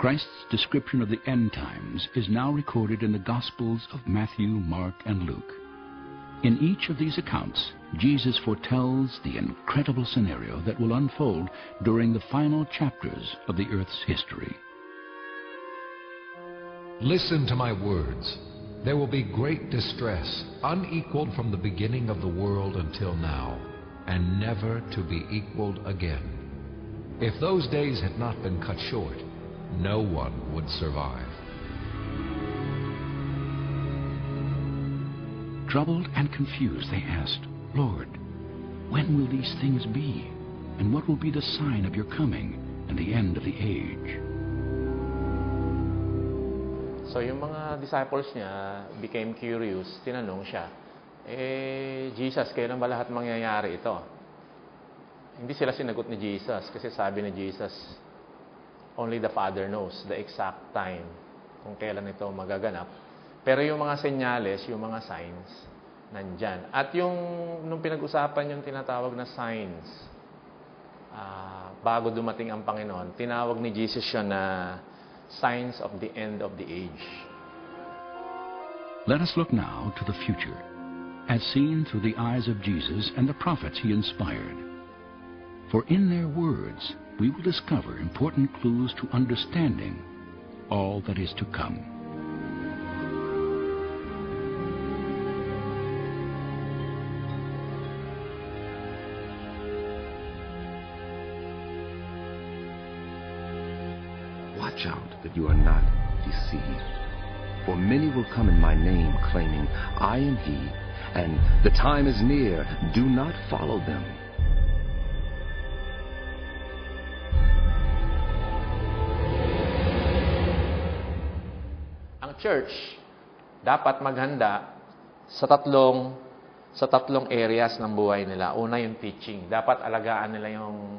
Christ's description of the end times is now recorded in the Gospels of Matthew, Mark, and Luke. In each of these accounts, Jesus foretells the incredible scenario that will unfold during the final chapters of the earth's history. Listen to my words. There will be great distress, unequaled from the beginning of the world until now, and never to be equaled again. If those days had not been cut short, no one would survive. Troubled and confused, they asked, "Lord, when will these things be? And what will be the sign of your coming and the end of the age?" So yung mga disciples niya became curious, tinanong siya, Jesus, kailan ba lahat mangyayari ito? Hindi sila sinagot ni Jesus kasi sabi ni Jesus, only the Father knows the exact time kung kailan ito magaganap. Pero yung mga senyales, yung mga signs, nandyan. At yung nung pinag-usapan yung tinatawag na signs, bago dumating ang Panginoon, tinawag ni Jesus siya na signs of the end of the age. Let us look now to the future, as seen through the eyes of Jesus and the prophets he inspired. For in their words, we will discover important clues to understanding all that is to come. Watch out that you are not deceived. For many will come in my name, claiming, I am he, and the time is near. Do not follow them. Ang church dapat maghanda sa tatlong areas ng buhay nila. Una yung teaching. Dapat alagaan nila yung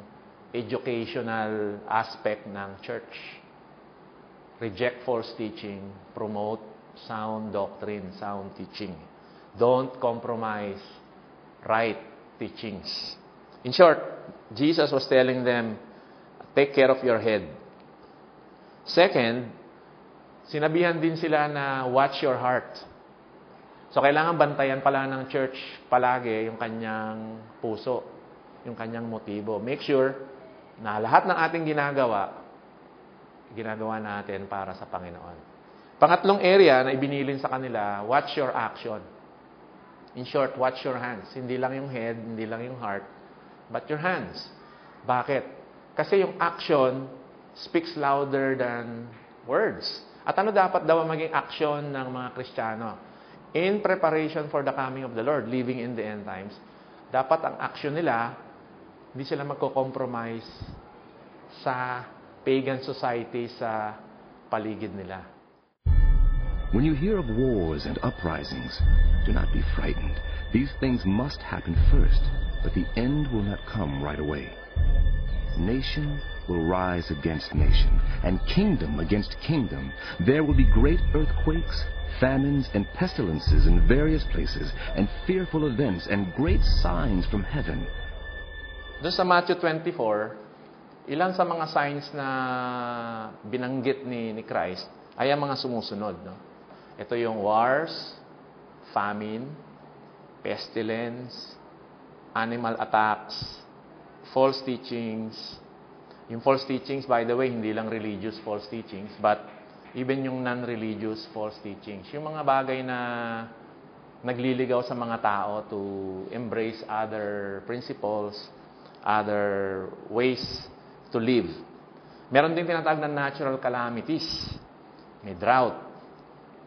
educational aspect ng church. Reject false teaching, promote sound doctrine, sound teaching. Don't compromise right teachings. In short, Jesus was telling them, take care of your head. Second, sinabihan din sila na watch your heart. So kailangan bantayan pala ng church palagi yung kanyang puso, yung kanyang motibo. Make sure na lahat ng ating ginagawa natin para sa Panginoon. Pangatlong area na ibinilin sa kanila, watch your action. In short, watch your hands. Hindi lang yung head, hindi lang yung heart, but your hands. Bakit? Kasi yung action speaks louder than words. At ano dapat daw maging action ng mga Kristiyano? In preparation for the coming of the Lord, living in the end times, dapat ang action nila, hindi sila magko-compromise sa pagan society sa paligid nila. When you hear of wars and uprisings, do not be frightened. These things must happen first, but the end will not come right away. Nation will rise against nation, and kingdom against kingdom. There will be great earthquakes, famines, and pestilences in various places, and fearful events, and great signs from heaven. Doon sa Matthew 24, ilan sa mga signs na binanggit ni Christ ay ang mga sumusunod. No? Ito yung wars, famine, pestilence, animal attacks, false teachings. Yung false teachings, by the way, hindi lang religious false teachings, but even yung non-religious false teachings. Yung mga bagay na nagliligaw sa mga tao to embrace other principles, other ways to live. Meron din tinatawag na natural calamities. May drought,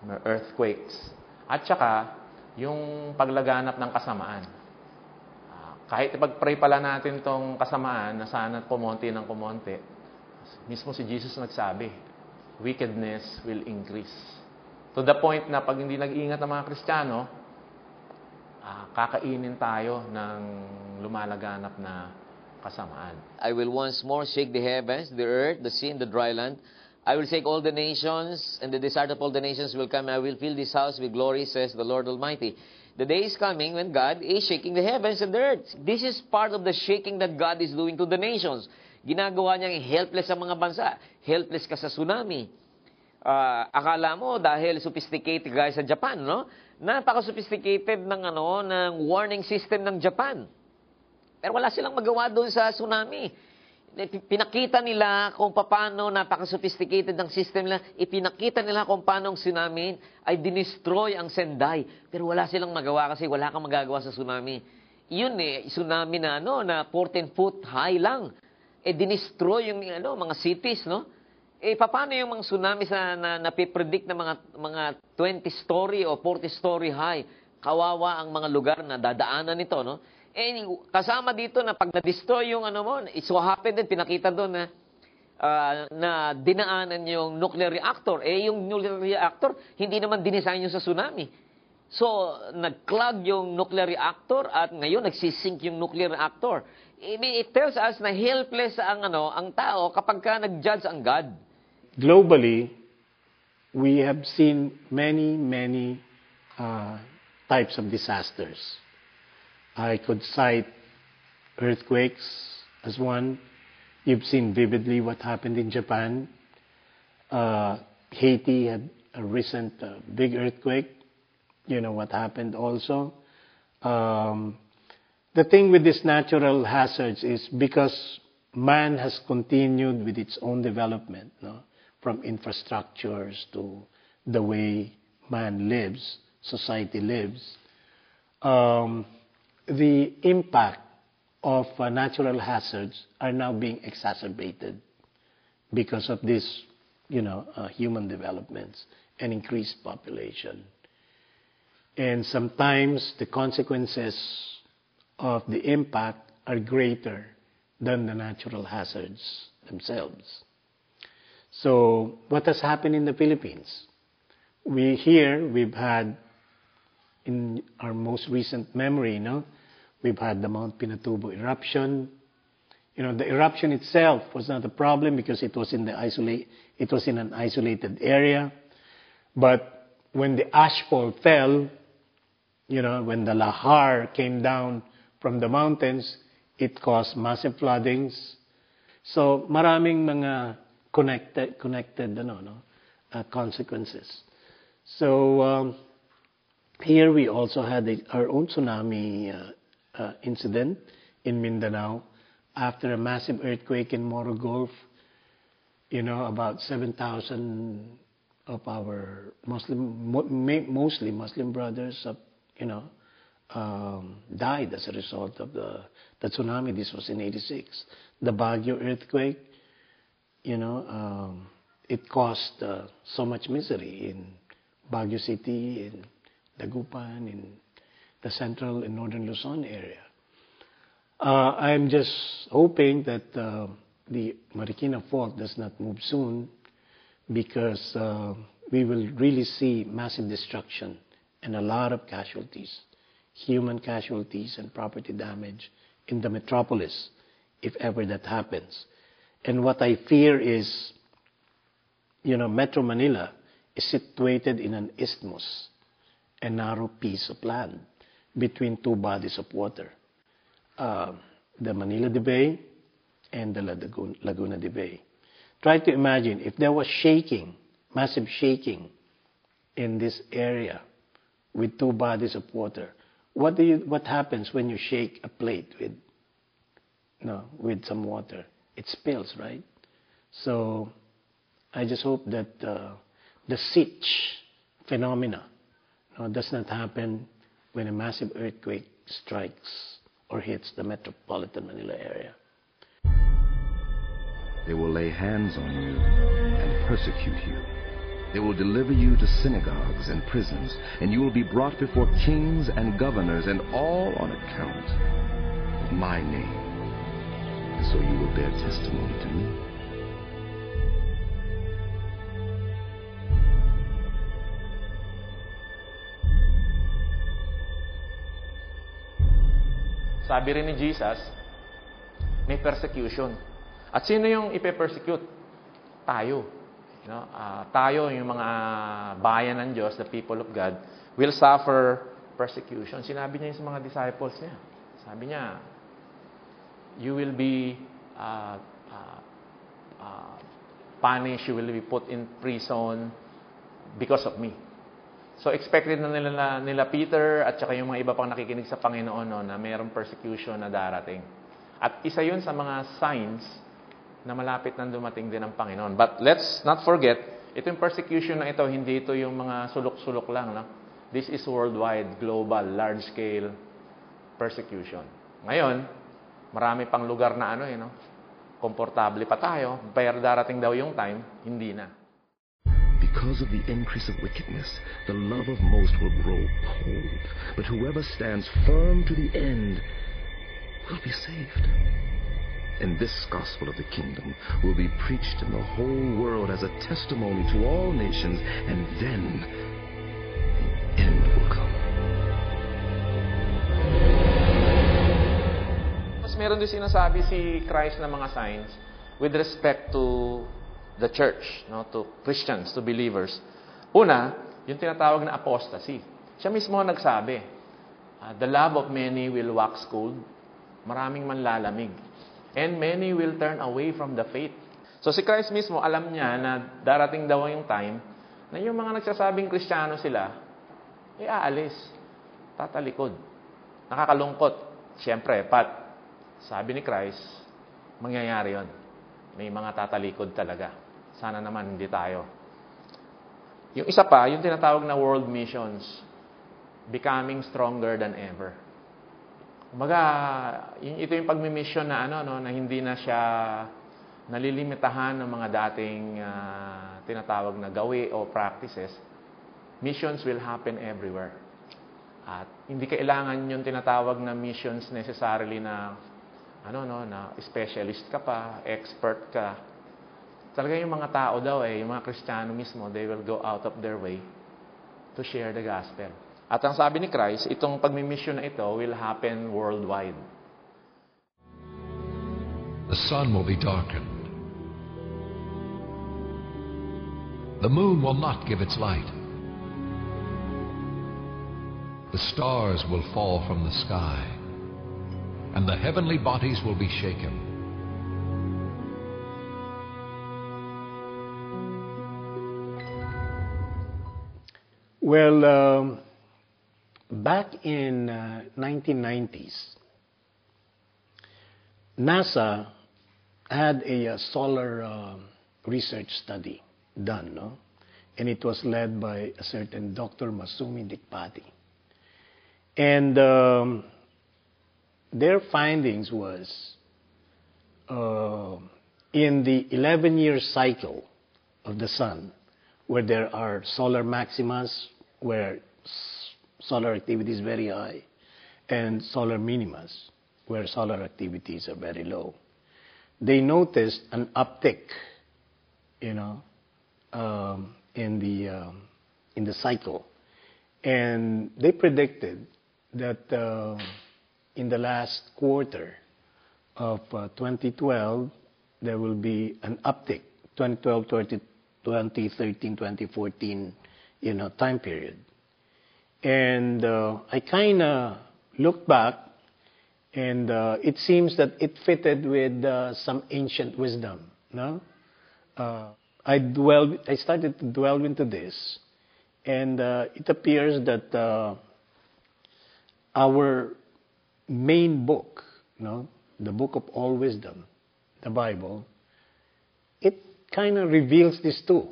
may earthquakes, at saka yung paglaganap ng kasamaan. Kahit ipag-pray pala natin tong kasamaan na sana kumonti ng kumonti, mismo si Jesus nagsabi, wickedness will increase. To the point na pag hindi nag-iingat ang mga Kristiyano, kakainin tayo ng lumalaganap na kasamaan. I will once more shake the heavens, the earth, the sea, and the dry land. I will shake all the nations, and the desire of all the nations will come. I will fill this house with glory, says the Lord Almighty. The day is coming when God is shaking the heavens and the earth. This is part of the shaking that God is doing to the nations. Ginagawa niyang helpless ang mga bansa. Helpless ka sa tsunami. Akala mo dahil sophisticated guys sa Japan, no? Napaka-sophisticated ng warning system ng Japan. Pero wala silang magawa doon sa tsunami. Pinakita nila kung paano napaka-sophisticated ng system nila. Ipinakita nila kung paano ang tsunami ay dinestroy ang Sendai. Pero wala silang magawa kasi wala kang magagawa sa tsunami. Yun tsunami na na 14-foot high lang. Dinestroy yung mga cities, no? Paano yung mga tsunami na napipredict na mga 20-story o 40-story high? Kawawa ang mga lugar na dadaanan nito, no? Kasama dito na pag na-destroy yung it so happened din, pinakita doon na dinaanan yung nuclear reactor. Yung nuclear reactor, hindi naman dinesign yung sa tsunami. So, nag-clog yung nuclear reactor at ngayon nagsisink yung nuclear reactor. It tells us na helpless ang tao kapag ka nag-judge ang God. Globally, we have seen many types of disasters. I could cite earthquakes as one. You've seen vividly what happened in Japan. Haiti had a recent big earthquake. You know what happened also. The thing with these natural hazards is because man has continued with its own development, from infrastructures to the way man lives, society lives. The impact of natural hazards are now being exacerbated because of this, human developments and increased population. And sometimes the consequences of the impact are greater than the natural hazards themselves. So what has happened in the Philippines? We've had, in our most recent memory, we've had the Mount Pinatubo eruption. The eruption itself was not a problem because it was in an isolated area. But when the ashfall fell, when the lahar came down from the mountains, it caused massive floodings. So maraming mga connected consequences. So here we also had our own tsunami incident in Mindanao after a massive earthquake in Moro Gulf. About 7,000 of our mostly Muslim brothers, died as a result of the tsunami. This was in '86. The Baguio earthquake, it caused so much misery in Baguio City, in Dagupan, in the central and northern Luzon area. I'm just hoping that the Marikina Fault does not move soon, because we will really see massive destruction and a lot of casualties, human casualties and property damage in the metropolis, if ever that happens. And what I fear is, Metro Manila is situated in an isthmus, a narrow piece of land between two bodies of water, the Manila de Bay and the Laguna de Bay. Try to imagine if there was shaking, massive shaking in this area with two bodies of water. What happens when you shake a plate with some water? It spills, right? So I just hope that the siege phenomena does not happen when a massive earthquake strikes or hits the metropolitan Manila area. They will lay hands on you and persecute you. They will deliver you to synagogues and prisons, and you will be brought before kings and governors, and all on account of my name. And so you will bear testimony to me. Sabi rin ni Jesus, may persecution. At sino yung ipe-persecute? Tayo. Tayo, yung mga bayan ng Diyos, the people of God, will suffer persecution. Sinabi niya yun sa mga disciples niya. Sabi niya, you will be punished, you will be put in prison because of me. So expected na nila Peter at saka yung mga iba pang nakikinig sa Panginoon no, na mayroong persecution na darating. At isa yun sa mga signs na malapit nang dumating din ang Panginoon. But let's not forget, ito yung persecution na ito, hindi ito yung mga sulok-sulok lang. No? This is worldwide, global, large-scale persecution. Ngayon, marami pang lugar na no? Komportable pa tayo, pero darating daw yung time, hindi na. Because of the increase of wickedness, the love of most will grow cold. But whoever stands firm to the end will be saved. And this gospel of the kingdom will be preached in the whole world as a testimony to all nations, and then the end will come. Mas meron din sinasabi si Christ na mga signs with respect to the church, no, to Christians, to believers. Una, yung tinatawag na apostasy. Siya mismo nagsabi, the love of many will wax cold, maraming manlalamig, and many will turn away from the faith. So si Christ mismo, alam niya na darating daw yung time na yung mga nagsasabing Kristiyano sila, aalis, tatalikod. Nakakalungkot. Siyempre, sabi ni Christ, mangyayari yon. May mga tatalikod talaga. Sana naman hindi tayo. Yung isa pa, yung tinatawag na world missions, becoming stronger than ever. Kumbaga, ito yung pagmi-mission na na hindi na siya nalilimitahan ng mga dating tinatawag na gawi o practices. Missions will happen everywhere. At hindi kailangan yung tinatawag na missions necessarily na na specialist ka pa, expert ka. Talaga yung mga tao daw yung mga Kristiyano mismo, they will go out of their way to share the gospel. At ang sabi ni Christ, itong pagmimission na ito will happen worldwide. The sun will be darkened. The moon will not give its light. The stars will fall from the sky, and the heavenly bodies will be shaken. Well, back in 1990s, NASA had a solar research study done, no? And it was led by a certain Dr. Masumi Dikpati. And their findings was in the 11-year cycle of the sun, where there are solar maximas, where solar activity is very high, and solar minimas, where solar activities are very low. They noticed an uptick, in the cycle, and they predicted that in the last quarter of 2012 there will be an uptick. 2012, 2013, 2014, time period. And I kind of looked back, and it seems that it fitted with some ancient wisdom. No, I started to dwell into this, and it appears that our main book, the book of all wisdom, the Bible, it kind of reveals this too.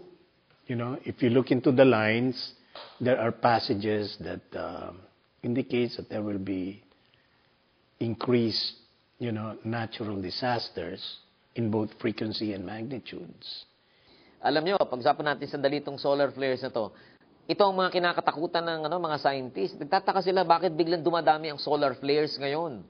If you look into the lines, there are passages that indicates that there will be increased, natural disasters in both frequency and magnitudes. Alam nyo, pag-usapan natin sandali itong solar flares na to, ito ang mga kinakatakutan ng mga scientists. Nagtataka sila bakit biglang dumadami ang solar flares ngayon.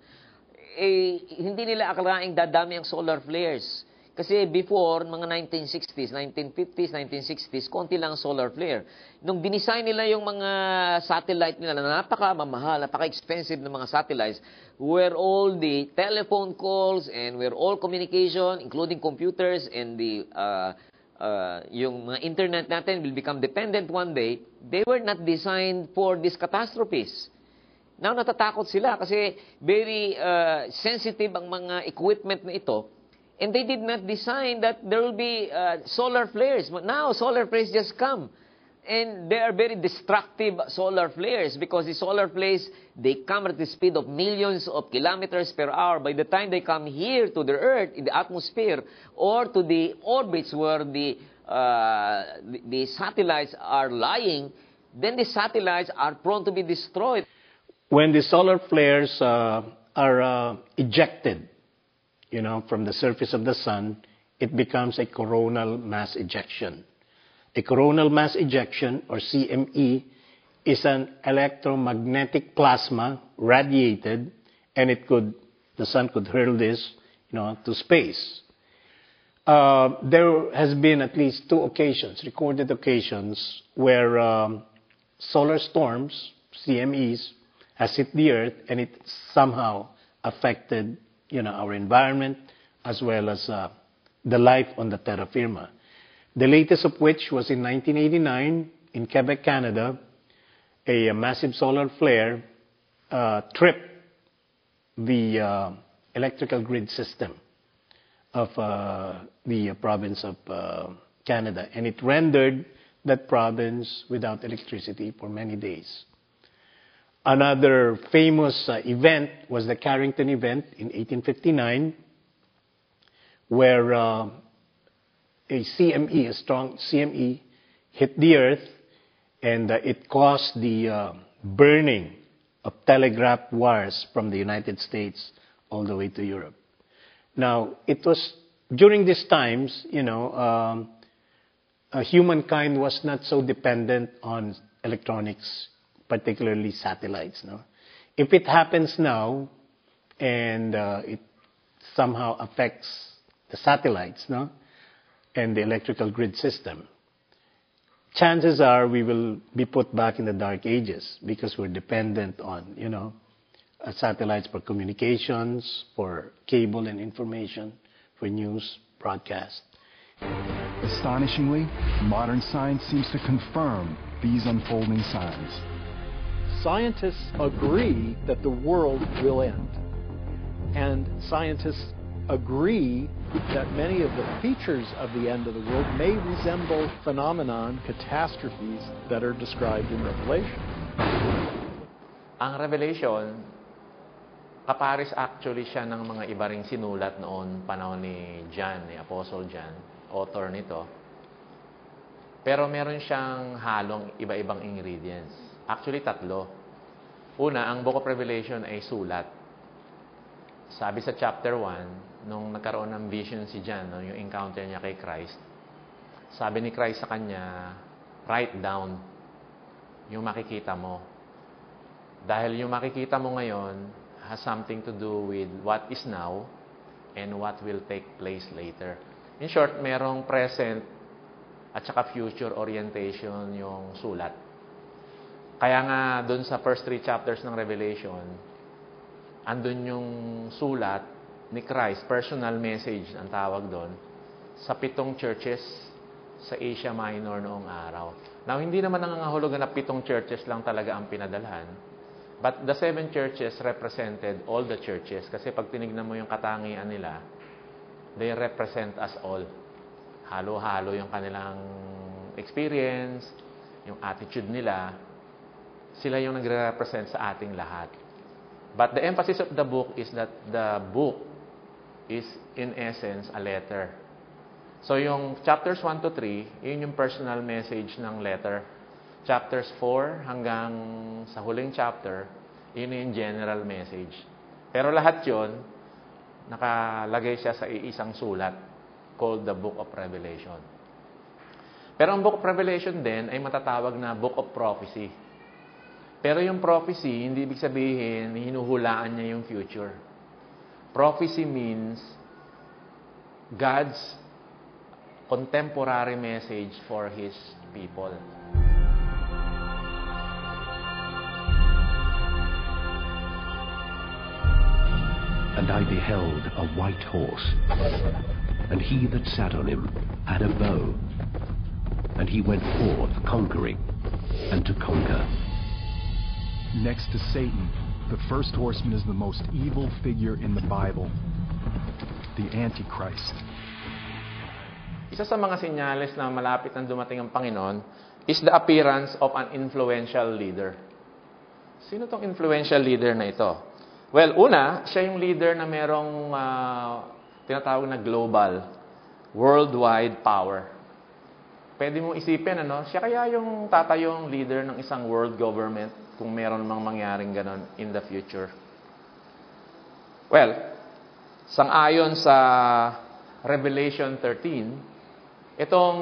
Hindi nila akalaing dadami ang solar flares. Kasi before, mga 1960s, 1950s, 1960s, konti lang ang solar flare. Nung dinesign nila yung mga satellite nila na napakamamahal, napaka-expensive ng mga satellites, where all the telephone calls and where all communication, including computers and the yung mga internet natin will become dependent one day, they were not designed for these catastrophes. Now, natatakot sila kasi very sensitive ang mga equipment na ito. And they did not design that there will be solar flares. But now, solar flares just come. And they are very destructive solar flares because the solar flares, they come at the speed of millions of kilometers per hour. By the time they come here to the Earth, in the atmosphere, or to the orbits where the satellites are lying, then the satellites are prone to be destroyed. When the solar flares are ejected, from the surface of the sun, it becomes a coronal mass ejection. A coronal mass ejection, or CME, is an electromagnetic plasma radiated, and the sun could hurl this, to space. There has been at least 2 recorded occasions, where solar storms, CMEs, has hit the Earth, and it somehow affected, our environment as well as the life on the terra firma. The latest of which was in 1989 in Quebec, Canada. A massive solar flare tripped the electrical grid system of the province of Canada, and it rendered that province without electricity for many days. Another famous event was the Carrington event in 1859, where a strong CME, hit the Earth, and it caused the burning of telegraph wires from the United States all the way to Europe. Now, it was during these times, humankind was not so dependent on electronics, particularly satellites. No? If it happens now, and it somehow affects the satellites, no? And the electrical grid system, chances are we will be put back in the dark ages because we're dependent on, satellites for communications, for cable and information, for news, broadcast. Astonishingly, modern science seems to confirm these unfolding signs. Scientists agree that the world will end. And scientists agree that many of the features of the end of the world may resemble phenomenon, catastrophes that are described in Revelation. Ang Revelation, kapares actually siya ng mga iba ring sinulat noon panahon ni John, ni Apostle John, author nito. Pero meron siyang halong iba-ibang ingredients. Actually, 3. Una, ang Book of Revelation ay sulat. Sabi sa chapter 1, nung nagkaroon ng vision si John, yung encounter niya kay Christ, sabi ni Christ sa kanya, write down yung makikita mo. Dahil yung makikita mo ngayon has something to do with what is now and what will take place later. In short, merong present at saka future orientation yung sulat. Kaya nga, dun sa first 3 chapters ng Revelation, andun yung sulat ni Christ, personal message ang tawag doon, sa 7 churches sa Asia Minor noong araw. Now, hindi naman nangangahulugan na 7 churches lang talaga ang pinadalhan, but the 7 churches represented all the churches. Kasi pag tinignan mo yung katangian nila, they represent us all. Halo-halo yung kanilang experience, yung attitude nila, sila yung nagre-represent sa ating lahat. But the emphasis of the book is that the book is in essence a letter. So yung chapters 1 to 3, yun yung personal message ng letter. Chapters 4 hanggang sa huling chapter, yun yung general message. Pero lahat yun, nakalagay siya sa iisang sulat called the Book of Revelation. Pero ang Book of Revelation din ay matatawag na Book of Prophecy. Pero yung prophecy, hindi ibig sabihin, hinuhulaan niya yung future. Prophecy means God's contemporary message for His people. And I beheld a white horse, and he that sat on him had a bow, and he went forth conquering and to conquer. Next to Satan The first horseman is the most evil figure in the Bible, the Antichrist. Isa sa mga senyales na malapit nang dumating ang Panginoon is the appearance of an influential leader. Sino tong influential leader na ito? Well, una, siya yung leader na merong tinatawag na global, worldwide power. Pwede mong isipin, siya kaya yung tatayong leader ng isang world government kung meron mang mangyaring ganon in the future. Well, sang-ayon sa Revelation 13, itong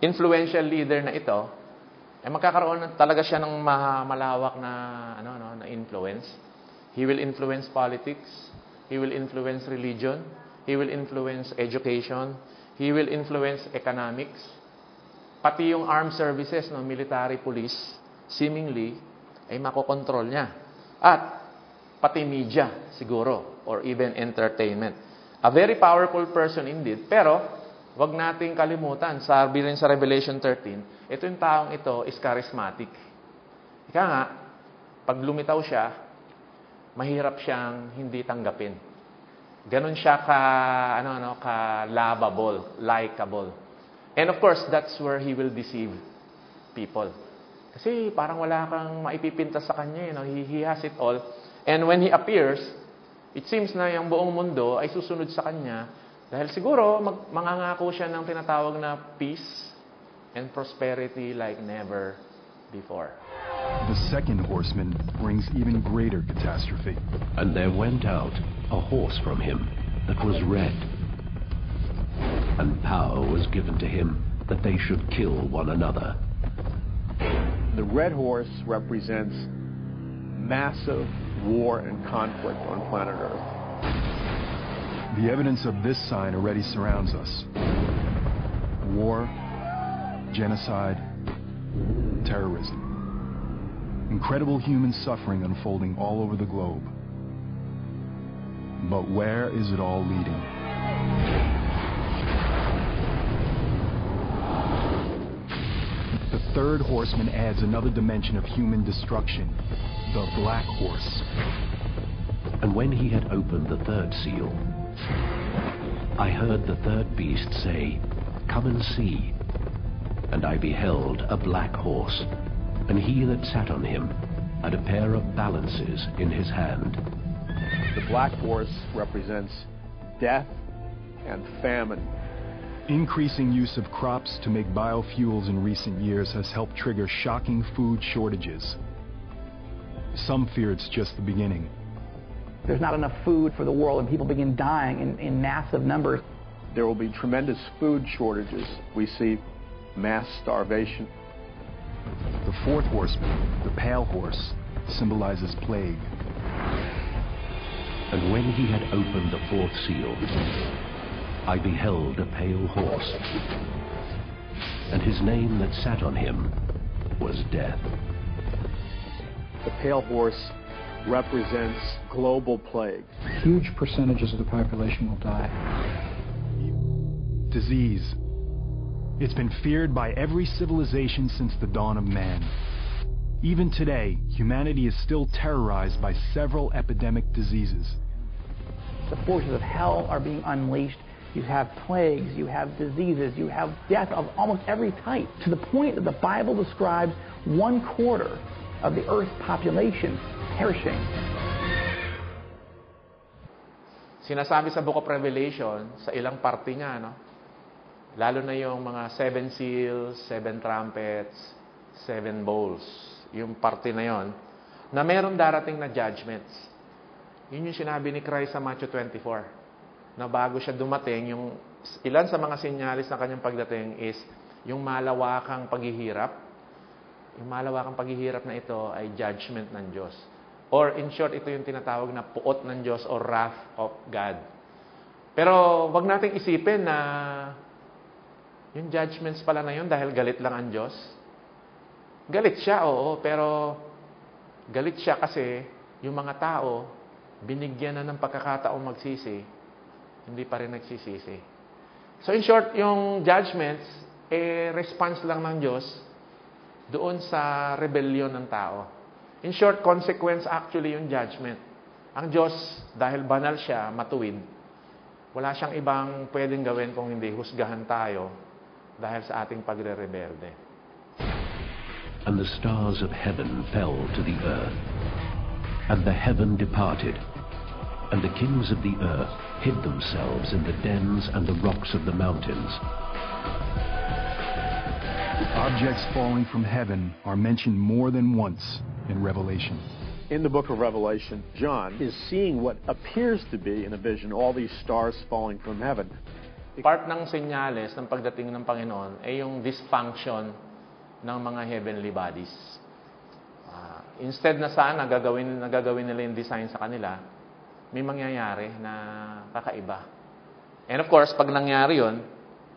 influential leader na ito, ay magkakaroon talaga siya ng malawak na na influence. He will influence politics, he will influence religion, he will influence education, he will influence economics, pati yung armed services, military, police, seemingly ay makokontrol niya. At pati media siguro or even entertainment. A very powerful person indeed, pero wag nating kalimutan, sabi rin sa Revelation 13, ito yung taong ito is charismatic. Ika nga, pag lumitaw siya, mahirap siyang hindi tanggapin. Ganon siya ka lovable, likable. And of course, that's where he will deceive people. Kasi parang wala kang maipipintas sa kanya, he has it all. And when he appears, it seems na yung buong mundo ay susunod sa kanya dahil siguro mangangako siya ng tinatawag na peace and prosperity like never before. The second horseman brings even greater catastrophe. And there went out a horse from him that was red, and power was given to him that they should kill one another. The red horse represents massive war and conflict on planet Earth. The evidence of this sign already surrounds us. War, genocide, terrorism. Incredible human suffering unfolding all over the globe. But where is it all leading? The third horseman adds another dimension of human destruction, the black horse. And when he had opened the third seal, I heard the third beast say, "Come and see." And I beheld a black horse, and he that sat on him had a pair of balances in his hand. The black horse represents death and famine. Increasing use of crops to make biofuels in recent years has helped trigger shocking food shortages. Some fear it's just the beginning. There's not enough food for the world, and people begin dying in massive numbers. There will be tremendous food shortages. We see mass starvation. The fourth horseman, the pale horse, symbolizes plague. And when he had opened the fourth seal, I beheld a pale horse, and his name that sat on him was Death. The pale horse represents global plague. Huge percentages of the population will die. Disease. It's been feared by every civilization since the dawn of man. Even today, humanity is still terrorized by several epidemic diseases. The forces of hell are being unleashed. You have plagues, you have diseases, you have death of almost every type, to the point that the Bible describes 1/4 of the Earth's population perishing. Sinasabi sa Book of Revelation, sa ilang parte niya, lalo na yung mga 7 seals, 7 trumpets, 7 bowls, yung parte na yon, na meron darating na judgments. Yun yung sinabi ni Christ sa Matthew 24. Na bago siya dumating, yung ilan sa mga sinyalis ng kanyang pagdating is yung malawakang paghihirap. Yung malawakang paghihirap na ito ay judgment ng Diyos. Or in short, ito yung tinatawag na puot ng Diyos or wrath of God. Pero wag nating isipin na yung judgments pala na yun dahil galit lang ang Diyos. Galit siya, oo, pero galit siya kasi yung mga tao binigyan na ng pagkakataong magsisi, hindi pa rin nagsisisi. So in short, yung judgments, response lang ng Diyos doon sa rebellion ng tao. In short, consequence actually yung judgment. Ang Diyos, dahil banal siya, matuwid, wala siyang ibang pwedeng gawin kung hindi husgahan tayo dahil sa ating pagre-rebelde. And the stars of heaven fell to the earth, and the heaven departed, and the kings of the earth hid themselves in the dens and the rocks of the mountains. Objects falling from heaven are mentioned more than once in Revelation. In the book of Revelation, John is seeing what appears to be in a vision all these stars falling from heaven. Part ng senyales ng pagdating ng Panginoon ay yung dysfunction ng mga heavenly bodies. Instead na sana gagawin nila yung design sa kanila, may mangyayari na kakaiba. And of course, pag nangyari yun,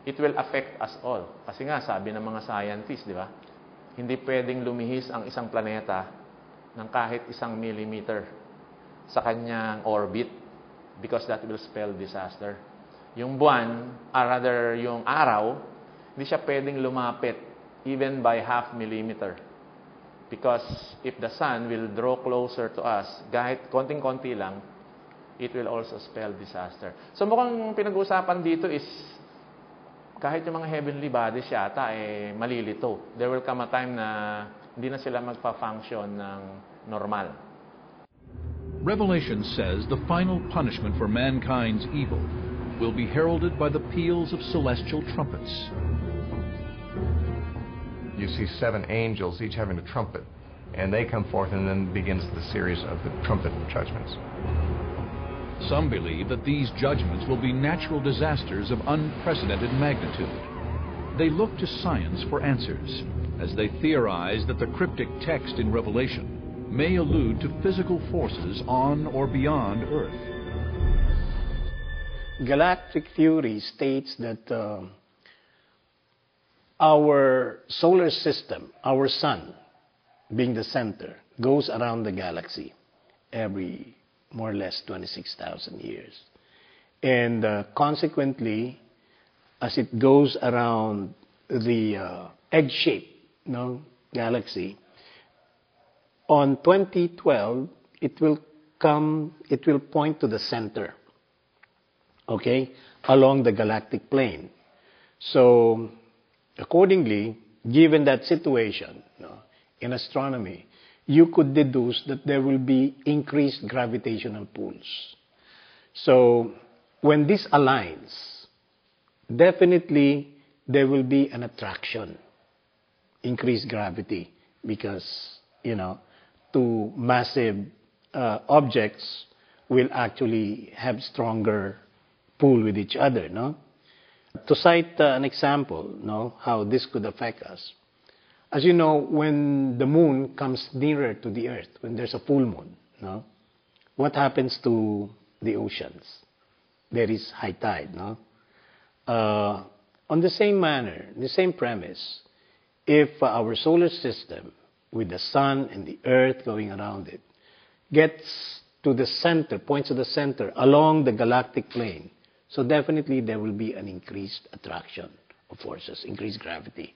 it will affect us all. Kasi nga, sabi ng mga scientists, di ba? Hindi pwedeng lumihis ang isang planeta ng kahit 1 millimeter sa kanyang orbit because that will spell disaster. Yung buwan, rather yung araw, hindi siya pwedeng lumapit even by 0.5 millimeter. Because if the sun will draw closer to us, kahit konting-konti lang, it will also spell disaster. So mukhang pinag-uusapan dito is kahit yung mga heavenly bodies yata malilito. There will come a time na hindi na sila magpa-function ng normal. Revelation says the final punishment for mankind's evil will be heralded by the peals of celestial trumpets. You see 7 angels, each having a trumpet, and they come forth, and then begins the series of the trumpet judgments. Some believe that these judgments will be natural disasters of unprecedented magnitude. They look to science for answers, as they theorize that the cryptic text in Revelation may allude to physical forces on or beyond Earth. Galactic theory states that our solar system, our sun, being the center, goes around the galaxy every more or less 26,000 years. And consequently, as it goes around the egg-shaped galaxy, on 2012, it will point to the center, okay, along the galactic plane. So, accordingly, given that situation, in astronomy, you could deduce that there will be increased gravitational pulls. So, when this aligns, definitely there will be an attraction, increased gravity, because, two massive objects will actually have stronger pull with each other, no? To cite an example, how this could affect us. As you know, when the moon comes nearer to the earth, when there's a full moon, what happens to the oceans? There is high tide, on the same manner, the same premise, if our solar system, with the sun and the earth going around it, gets to the center, points to the center, along the galactic plane, so definitely there will be an increased attraction of forces, increased gravity.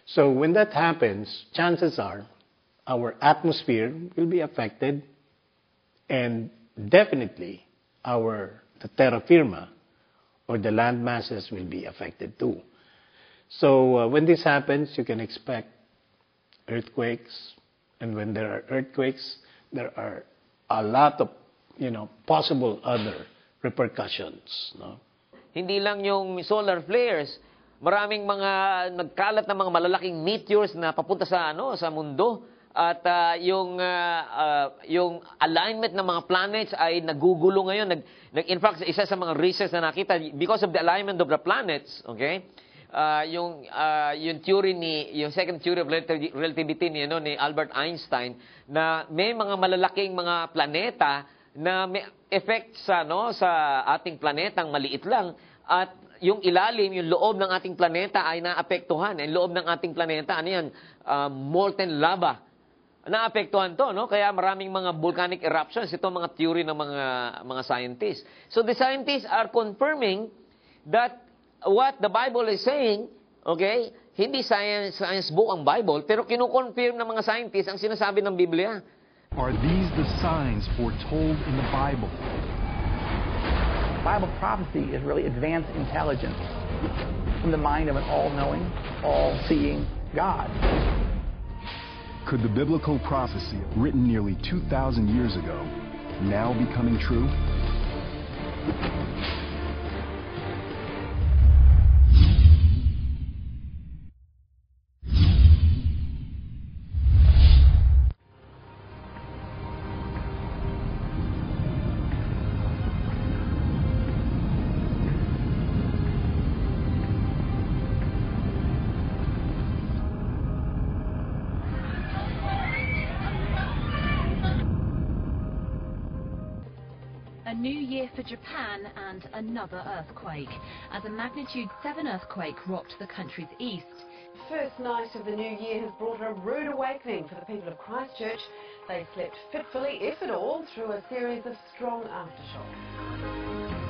So when that happens, chances are our atmosphere will be affected, and definitely the terra firma, or the land masses, will be affected too. So when this happens, you can expect earthquakes, and when there are earthquakes, there are a lot of possible other repercussions. Hindi lang yung solar flares, maraming mga nagkalat na mga malalaking meteors na papunta sa mundo, at yung alignment ng mga planets ay nagugulo ngayon. In fact, isa sa mga research na nakita, because of the alignment of the planets, okay? Yung theory yung second theory of relativity ni Albert Einstein, na may mga malalaking mga planeta na may effect sa ating planetang maliit lang, at yung ilalim, yung loob ng ating planeta ay naapektuhan. Ang loob ng ating planeta, molten lava. Naapektuhan to, Kaya maraming mga volcanic eruptions, ito mga theory ng mga scientists. So the scientists are confirming that what the Bible is saying, okay, hindi science book ang Bible, pero kino-confirm ng mga scientists ang sinasabi ng Biblia. Are these the signs foretold in the Bible? Bible prophecy is really advanced intelligence from the mind of an all-knowing, all-seeing God. Could the biblical prophecy written nearly 2,000 years ago now be coming true? A new year for Japan and another earthquake, as a magnitude 7 earthquake rocked the country's east. First night of the new year has brought a rude awakening for the people of Christchurch. They slept fitfully, if at all, through a series of strong aftershocks.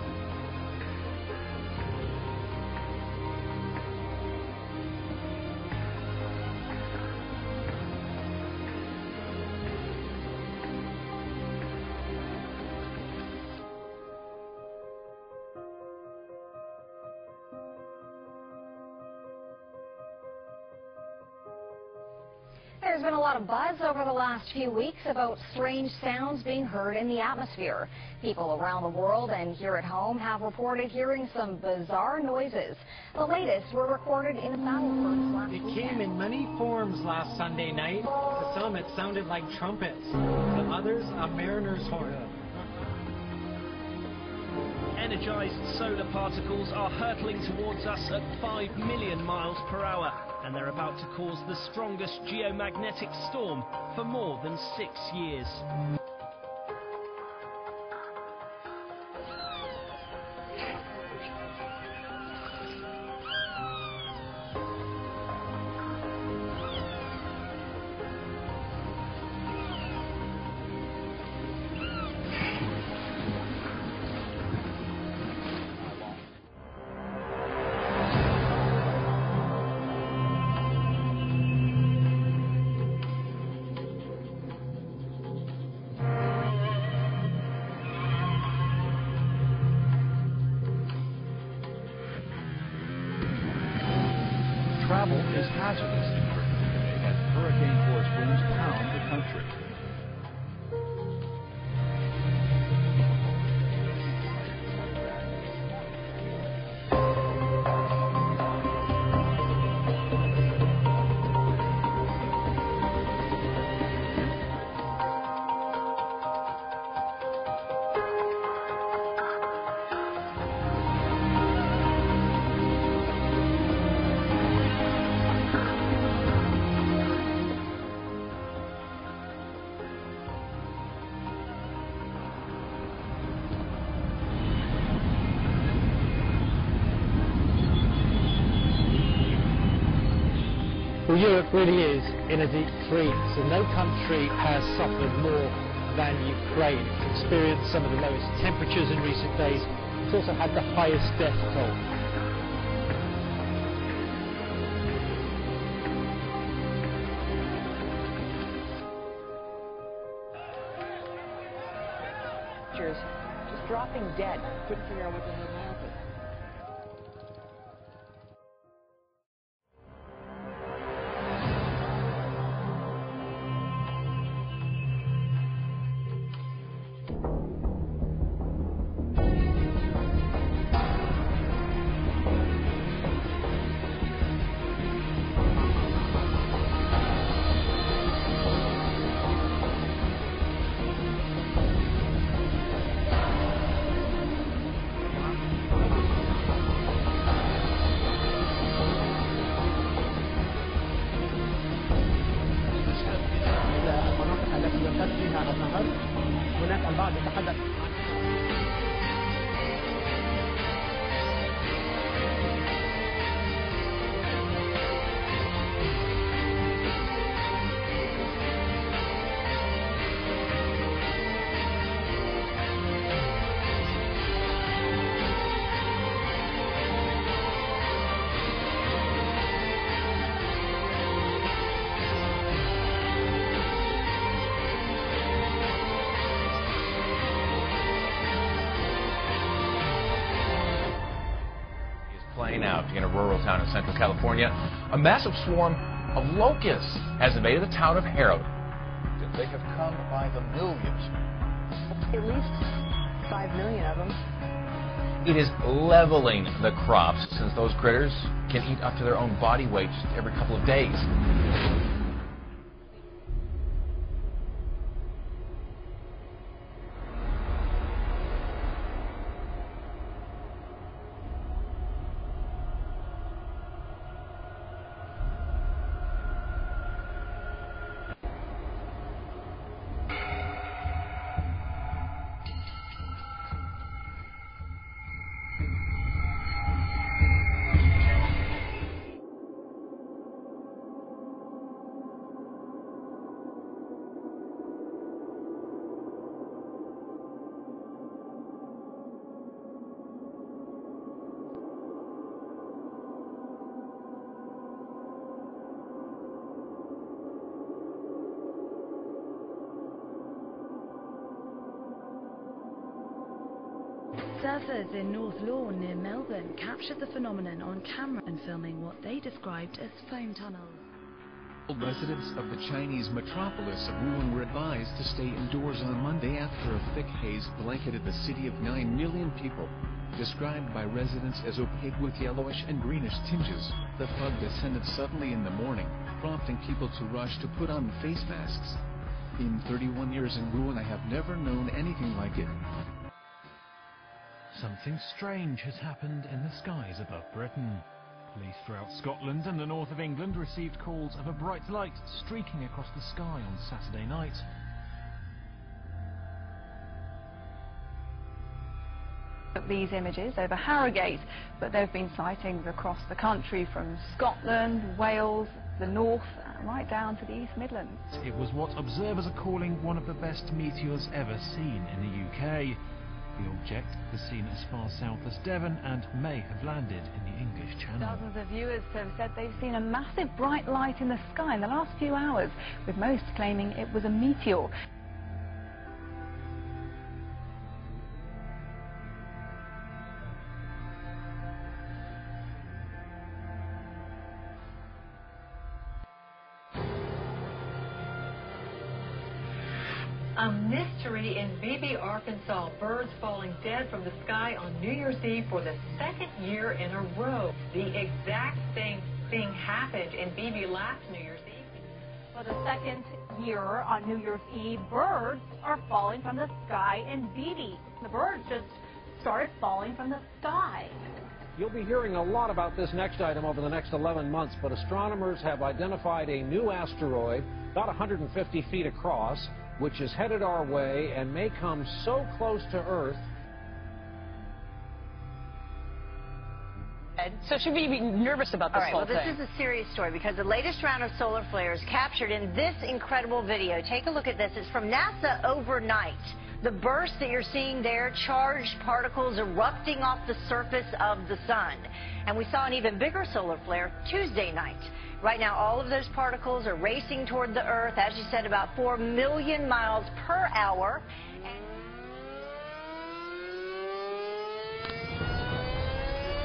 There's been a lot of buzz over the last few weeks about strange sounds being heard in the atmosphere. People around the world and here at home have reported hearing some bizarre noises. The latest were recorded in Battleford last weekend. It came in many forms last Sunday night. To some it sounded like trumpets. To others, a mariner's horn. Energized solar particles are hurtling towards us at 5 million miles per hour, and they're about to cause the strongest geomagnetic storm for more than 6 years. Travel is hazardous in Britain today as hurricane-force winds pound the country. Well, Europe really is in a deep freeze, and no country has suffered more than Ukraine. It's experienced some of the lowest temperatures in recent days. It's also had the highest death toll. Just dropping dead. Couldn't figure out what the hell happened. playing out in a rural town in Central California. A massive swarm of locusts has invaded the town of Harrod. They have come by the millions. At least 5 million of them. It is leveling the crops since those critters can eat up to their own body weight just every couple of days. Surfers in North Lawn near Melbourne captured the phenomenon on camera and filming what they described as foam tunnels. Residents of the Chinese metropolis of Wuhan were advised to stay indoors on Monday after a thick haze blanketed the city of 9 million people. Described by residents as opaque with yellowish and greenish tinges, the fog descended suddenly in the morning, prompting people to rush to put on face masks. In 31 years in Wuhan, I have never known anything like it. Something strange has happened in the skies above Britain. Police throughout Scotland and the north of England received calls of a bright light streaking across the sky on Saturday night. These images over Harrogate, but there have been sightings across the country from Scotland, Wales, the north, right down to the East Midlands. It was what observers are calling one of the best meteors ever seen in the UK. The object was seen as far south as Devon and may have landed in the English Channel. Dozens of viewers have said they've seen a massive bright light in the sky in the last few hours, with most claiming it was a meteor. A mystery in Beebe, Arkansas. Birds falling dead from the sky on New Year's Eve for the second year in a row. The exact same thing happened in Beebe last New Year's Eve. For the second year on New Year's Eve, birds are falling from the sky in Beebe. The birds just started falling from the sky. You'll be hearing a lot about this next item over the next 11 months, but astronomers have identified a new asteroid about 150 feet across, which is headed our way and may come so close to Earth. So should we be nervous about this whole thing? Well, this is a serious story because the latest round of solar flares captured in this incredible video. Take a look at this. It's from NASA overnight. The burst that you're seeing there, charged particles erupting off the surface of the sun. And we saw an even bigger solar flare Tuesday night. Right now, all of those particles are racing toward the Earth, as you said, about 4 million miles per hour.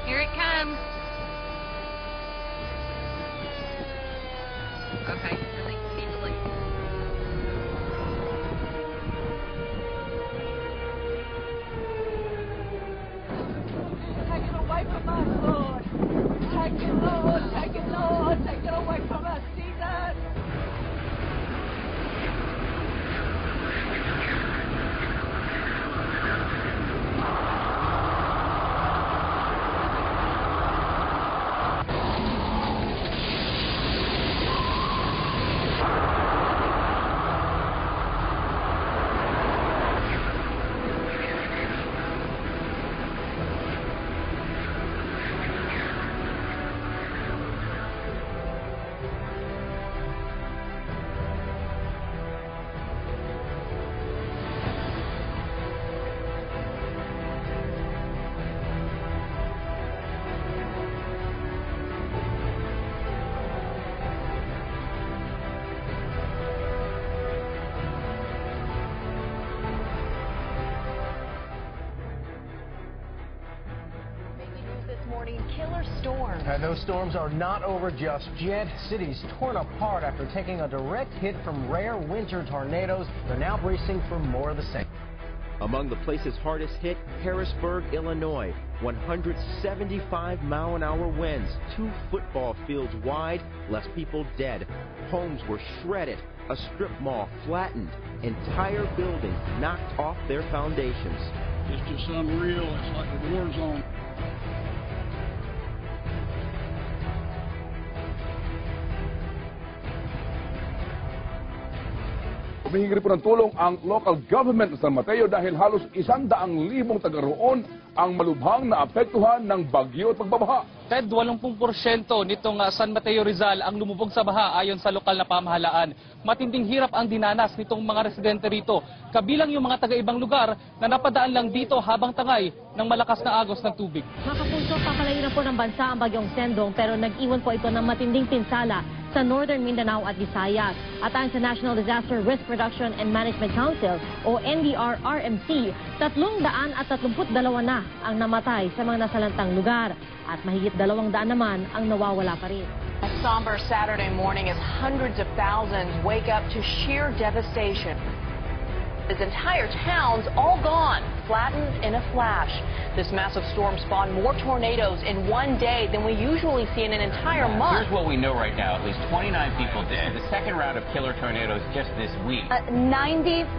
Here it comes. Okay, I think we need to look. Take it away from us, Lord. Take it, Lord. Take it, Lord. Take it away from us, Jesus. more storms. And those storms are not over just yet. Cities torn apart after taking a direct hit from rare winter tornadoes. They're now bracing for more of the same. Among the places hardest hit, Harrisburg, Illinois. 175-mile-an-hour winds, 2 football fields wide, left people dead. Homes were shredded, a strip mall flattened, entire buildings knocked off their foundations. It's just unreal. It's like a war zone. Humihingi rin po ng tulong ang local government ng San Mateo dahil halos 100,000 taga roon ang malubhang na apektuhan ng bagyo at pagbabaha. Ted, 80% nitong San Mateo Rizal ang lumubog sa baha ayon sa lokal na pamahalaan. Matinding hirap ang dinanas nitong mga residente rito, kabilang yung mga taga-ibang lugar na napadaan lang dito habang tangay ng malakas na agos ng tubig. Makapunso, pakalayo na po ng bansa ang bagyong Sendong pero nag-iwan po ito ng matinding pinsala sa Northern Mindanao at Visayas. At ayon sa National Disaster Risk Reduction and Management Council o NDR-RMC, 332 na ang namatay sa mga nasalantang lugar at mahigit 200 naman ang nawawala pa rin. A somber Saturday morning as hundreds of thousands wake up to sheer devastation. This entire town's all gone, flattened in a flash. This massive storm spawned more tornadoes in one day than we usually see in an entire month. Here's what we know right now. At least 29 people dead. The second round of killer tornadoes just this week. 95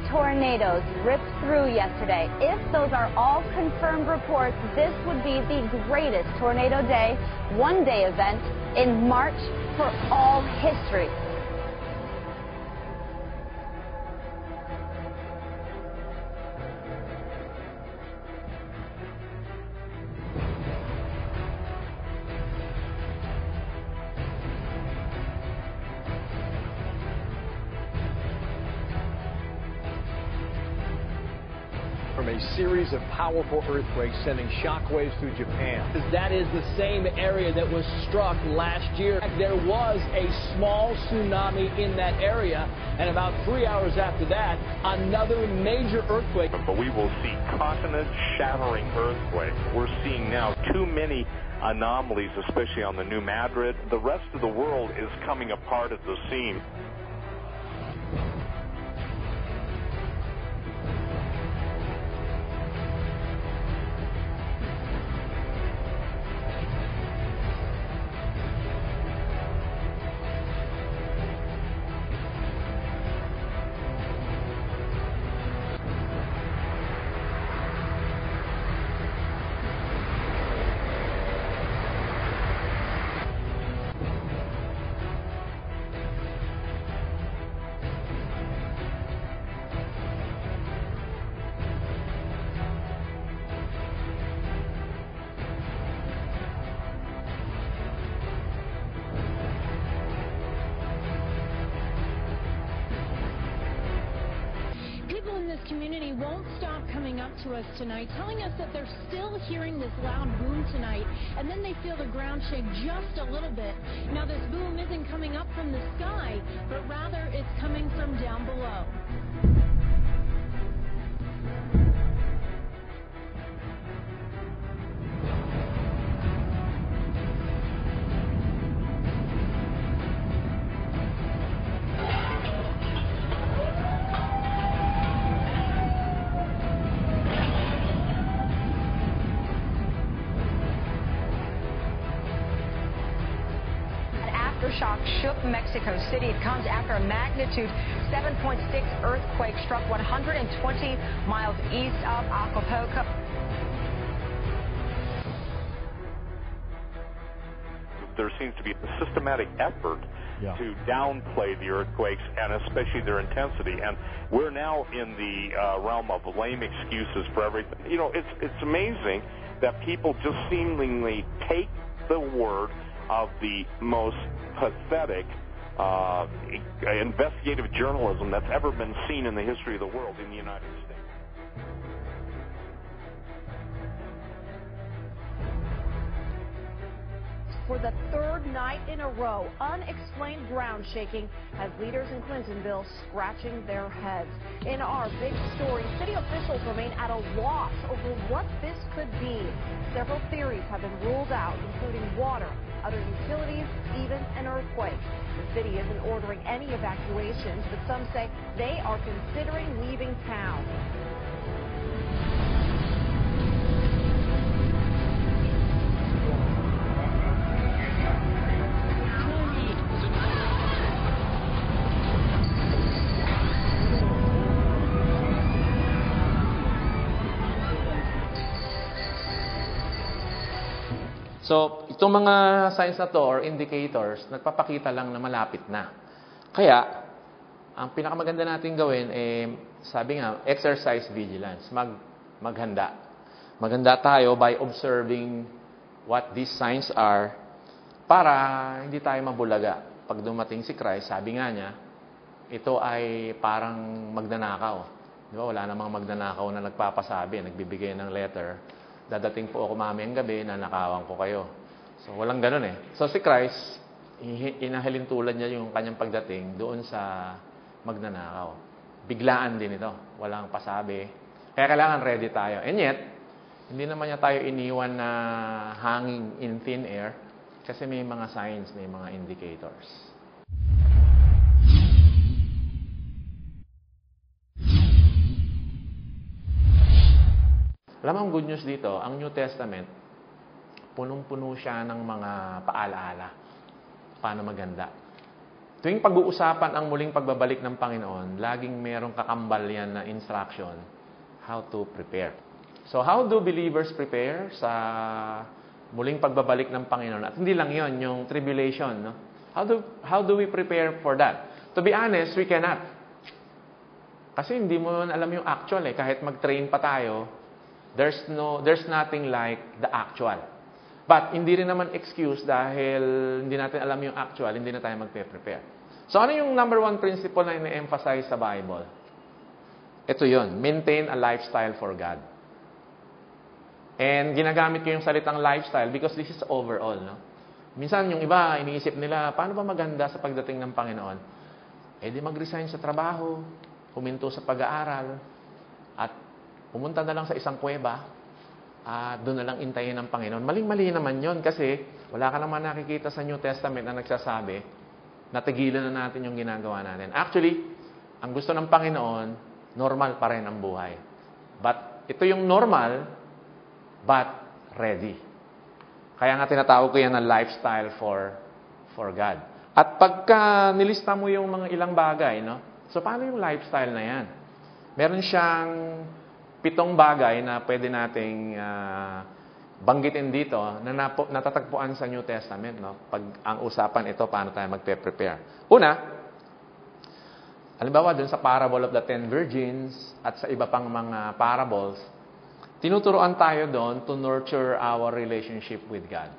tornadoes ripped through yesterday. If those are all confirmed reports, this would be the greatest tornado day, one-day event in March for all history. From a series of powerful earthquakes sending shockwaves through Japan. That is the same area that was struck last year. There was a small tsunami in that area, and about 3 hours after that, another major earthquake. But we will see continent-shattering earthquakes. We're seeing now too many anomalies, especially on the New Madrid. The rest of the world is coming apart at the seams. People in this community won't stop coming up to us tonight, telling us that they're still hearing this loud boom tonight, and then they feel the ground shake just a little bit. Now, this boom isn't coming up from the sky, but rather it's coming from down below. Aftershock shook Mexico City. It comes after a magnitude 7.6 earthquake struck 120 miles east of Acapulco. There seems to be a systematic effort to downplay the earthquakes and especially their intensity. And we're now in the realm of lame excuses for everything. You know, it's amazing that people just seemingly take the word of the most pathetic investigative journalism that's ever been seen in the history of the world in the United States. for the third night in a row. Unexplained ground shaking has leaders in Clintonville scratching their heads. In our big story, city officials remain at a loss over what this could be. Several theories have been ruled out, including water, other utilities, even an earthquake. The city isn't ordering any evacuations, but some say they are considering leaving town. So, itong mga signs na to or indicators, nagpapakita lang na malapit na. Kaya, ang pinakamaganda natin gawin, sabi nga, exercise vigilance, maghanda. Maghanda tayo by observing what these signs are para hindi tayo mabulaga. Pag dumating si Christ, sabi nga niya, ito ay parang magnanakaw. Di ba? Wala namang magnanakaw na nagpapasabi, nagbibigay ng letter. Dadating po ako mamayang gabi, nanakawan ko kayo. So, walang ganun eh. So, si Christ, inahalin tulad niya yung kanyang pagdating doon sa magnanakaw. Biglaan din ito. Walang pasabi. Kaya kailangan ready tayo. And yet, hindi naman niya tayo iniwan na hanging in thin air kasi may mga signs, may mga indicators. Alam mo ang good news dito, ang New Testament, punong-puno siya ng mga paalaala. Paano maganda. Tuwing pag-uusapan ang muling pagbabalik ng Panginoon, laging merong kakambal yan na instruction, how to prepare. So how do believers prepare sa muling pagbabalik ng Panginoon? At hindi lang yon yung tribulation. No? How do we prepare for that? To be honest, we cannot. Kasi hindi mo alam yung actual eh. Kahit mag-train pa tayo, there's nothing like the actual. But hindi rin naman excuse dahil hindi natin alam yung actual, hindi na tayo magpe-prepare. So ano yung number one principle na ina-emphasize sa Bible? Ito yun, maintain a lifestyle for God. And ginagamit ko yung salitang lifestyle because this is overall. No? Minsan yung iba, iniisip nila, paano ba maganda sa pagdating ng Panginoon? Di mag-resign sa trabaho, huminto sa pag-aaral, at pumunta na lang sa isang kuweba, doon na lang intayin ng Panginoon. Maling-mali naman yon kasi wala ka naman nakikita sa New Testament na nagsasabi na tigilan na natin yung ginagawa natin. Actually, ang gusto ng Panginoon, normal pa rin ang buhay. But ito yung normal, but ready. Kaya nga tinatawag ko yan na lifestyle for God. At pagka nilista mo yung mga ilang bagay, no? So paano yung lifestyle na yan? Meron siyang 7 bagay na pwede nating banggitin dito na natatagpuan sa New Testament. No? Pag ang usapan ito, paano tayo magpe-prepare. Una, halimbawa dun sa parable of the 10 virgins at sa iba pang mga parables, tinuturoan tayo doon to nurture our relationship with God.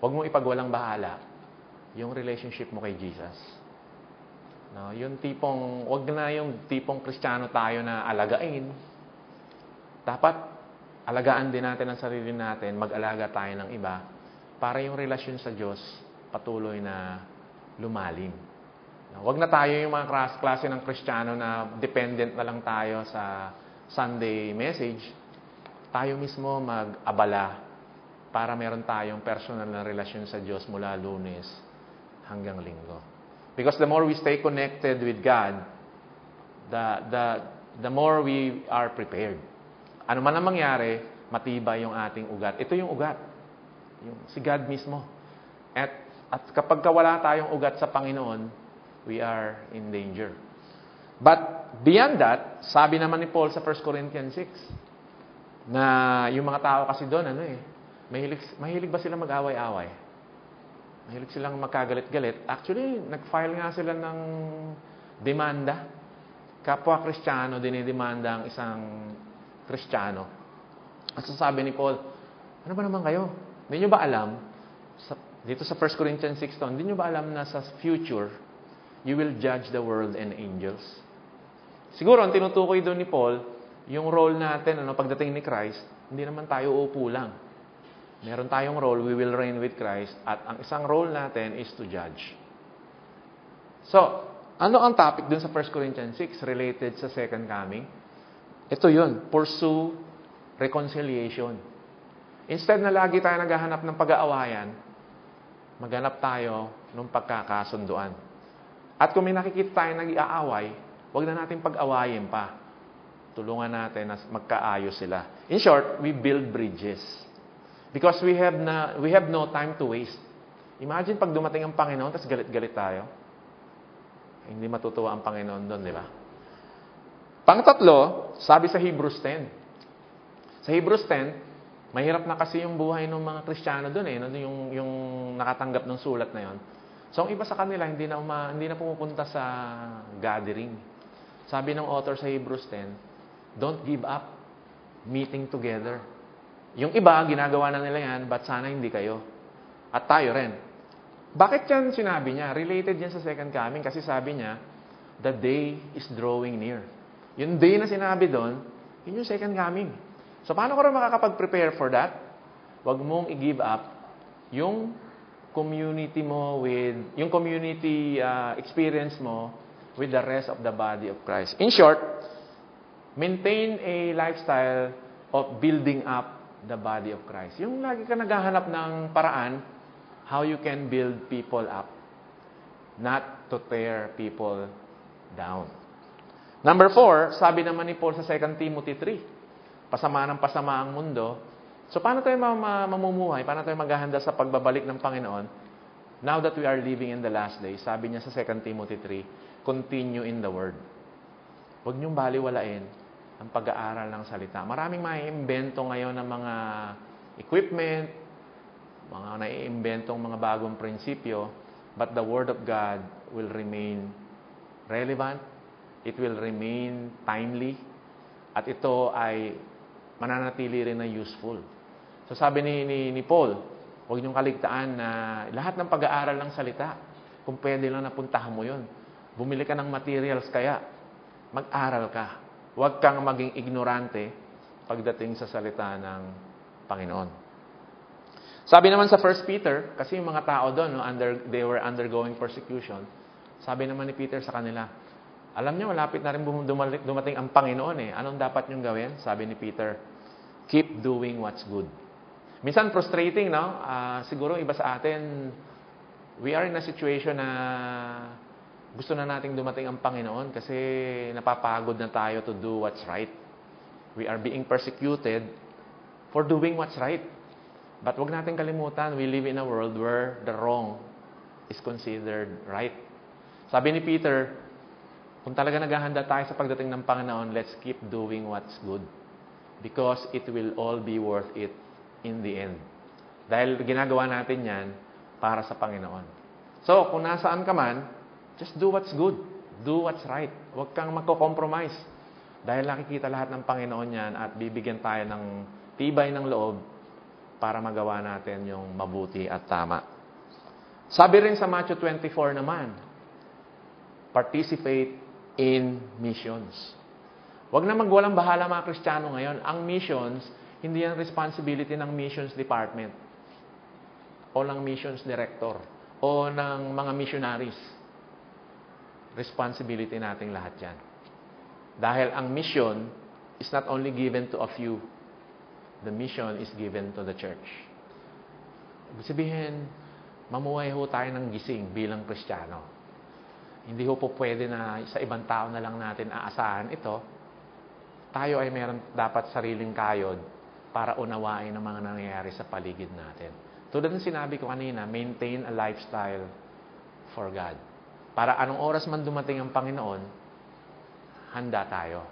Huwag mo ipagwalang bahala yung relationship mo kay Jesus. No, yung tipong, wag na yung tipong Kristiyano tayo na alagain. Dapat alagaan din natin ang sarili natin, mag-alaga tayo ng iba para yung relasyon sa Diyos patuloy na lumalim. No, wag na tayo yung mga klase ng Kristiyano na dependent na lang tayo sa Sunday message. Tayo mismo mag-abala para meron tayong personal na relasyon sa Diyos mula Lunes hanggang Linggo. Because the more we stay connected with God, the more we are prepared. Ano man ang mangyari, matibay yung ating ugat. Ito yung ugat. Si God mismo. At kapag wala tayong ugat sa Panginoon, we are in danger. But beyond that, sabi naman ni Paul sa 1 Corinthians 6, na yung mga tao kasi doon, mahilig ba sila mag-away-away? Mahilig silang magkagalit-galit. Actually, nag-file nga sila ng demanda. Kapwa Kristiyano, dinidemanda ang isang Kristiyano. At sasabi ni Paul, ano ba naman kayo? Hindi nyo ba alam, dito sa 1 Corinthians 6, hindi nyo ba alam na sa future, you will judge the world and angels? Siguro, ang tinutukoy doon ni Paul, yung role natin, pagdating ni Christ, hindi naman tayo uupo lang. Meron tayong role, we will reign with Christ, at ang isang role natin is to judge. So, ano ang topic dun sa 1 Corinthians 6 related sa second coming? Ito yun, pursue reconciliation. Instead na lagi tayo naghahanap ng pag-aawayan, maghanap tayo ng pagkakasunduan. At kung may nakikita tayo nag-iaaway, huwag na natin pag-awayin pa. Tulungan natin na magkaayos sila. In short, we build bridges. Because we have no time to waste. Imagine pag dumating ang Panginoon, tapos galit-galit tayo. Hindi matutuwa ang Panginoon doon, di ba? Pangtatlo, sabi sa Hebrews 10. Sa Hebrews 10, mahirap na kasi yung buhay ng mga Kristiyano doon yung nakatanggap ng sulat na yon. So, ang iba sa kanila, hindi na pumupunta sa gathering. Sabi ng author sa Hebrews 10, don't give up meeting together. Yung iba, ginagawa na nila yan, but sana hindi kayo. At tayo rin. Bakit yan sinabi niya? Related yan sa second coming kasi sabi niya, the day is drawing near. Yung day na sinabi doon, yun yung second coming. So, paano ko rin makakapag-prepare for that? Huwag mong i-give up yung community mo yung community experience mo with the rest of the body of Christ. In short, maintain a lifestyle of building up the body of Christ. Yung lagi ka naghahanap ng paraan how you can build people up, not to tear people down. Number 4, sabi naman ni Paul sa 2 Timothy 3, pasama ng pasama ang mundo. So, paano tayo mamumuhay? Paano tayo maghahanda sa pagbabalik ng Panginoon? Now that we are living in the last days, sabi niya sa 2 Timothy 3, continue in the Word. Huwag niyong baliwalain ang pag-aaral ng salita. Maraming maiimbento ngayon ng mga equipment, mga naiimbentong mga bagong prinsipyo, but the Word of God will remain relevant, it will remain timely, at ito ay mananatili rin na useful. So sabi ni Paul, huwag niyong kaligtaan na lahat ng pag-aaral ng salita, kung pwede lang napuntahan mo yun. Bumili ka ng materials kaya, mag-aral ka. Huwag kang maging ignorante pagdating sa salita ng Panginoon. Sabi naman sa 1 Peter, kasi yung mga tao doon, they were undergoing persecution, sabi naman ni Peter sa kanila, alam niyo, malapit na rin dumating ang Panginoon . Anong dapat niyong gawin? Sabi ni Peter, keep doing what's good. Minsan frustrating, no? Siguro iba sa atin, we are in a situation na gusto na nating dumating ang Panginoon kasi napapagod na tayo to do what's right. We are being persecuted for doing what's right. But wag natin kalimutan, we live in a world where the wrong is considered right. Sabi ni Peter, kung talaga naghahanda tayo sa pagdating ng Panginoon, let's keep doing what's good. Because it will all be worth it in the end. Dahil ginagawa natin yan para sa Panginoon. So, kung nasaan ka man, just do what's good. Do what's right. Huwag kang magko-compromise. Dahil nakikita lahat ng Panginoon yan at bibigyan tayo ng tibay ng loob para magawa natin yung mabuti at tama. Sabi rin sa Matthew 24 naman, participate in missions. Huwag na magwalang bahala mga Kristiyano ngayon. Ang missions, hindi yan responsibility ng missions department o ng missions director o ng mga missionaries. Responsibility nating lahat yan. Dahil ang mission is not only given to a few. The mission is given to the church. Ibig sabihin, mamuhay ho tayo ng gising bilang Kristiyano. Hindi ho po pwede na sa ibang tao na lang natin aasahan ito. Tayo ay meron dapat sariling kayod para unawain ang mga nangyayari sa paligid natin. Tulad ng sinabi ko kanina, maintain a lifestyle for God. Para anong oras man dumating ang Panginoon, handa tayo.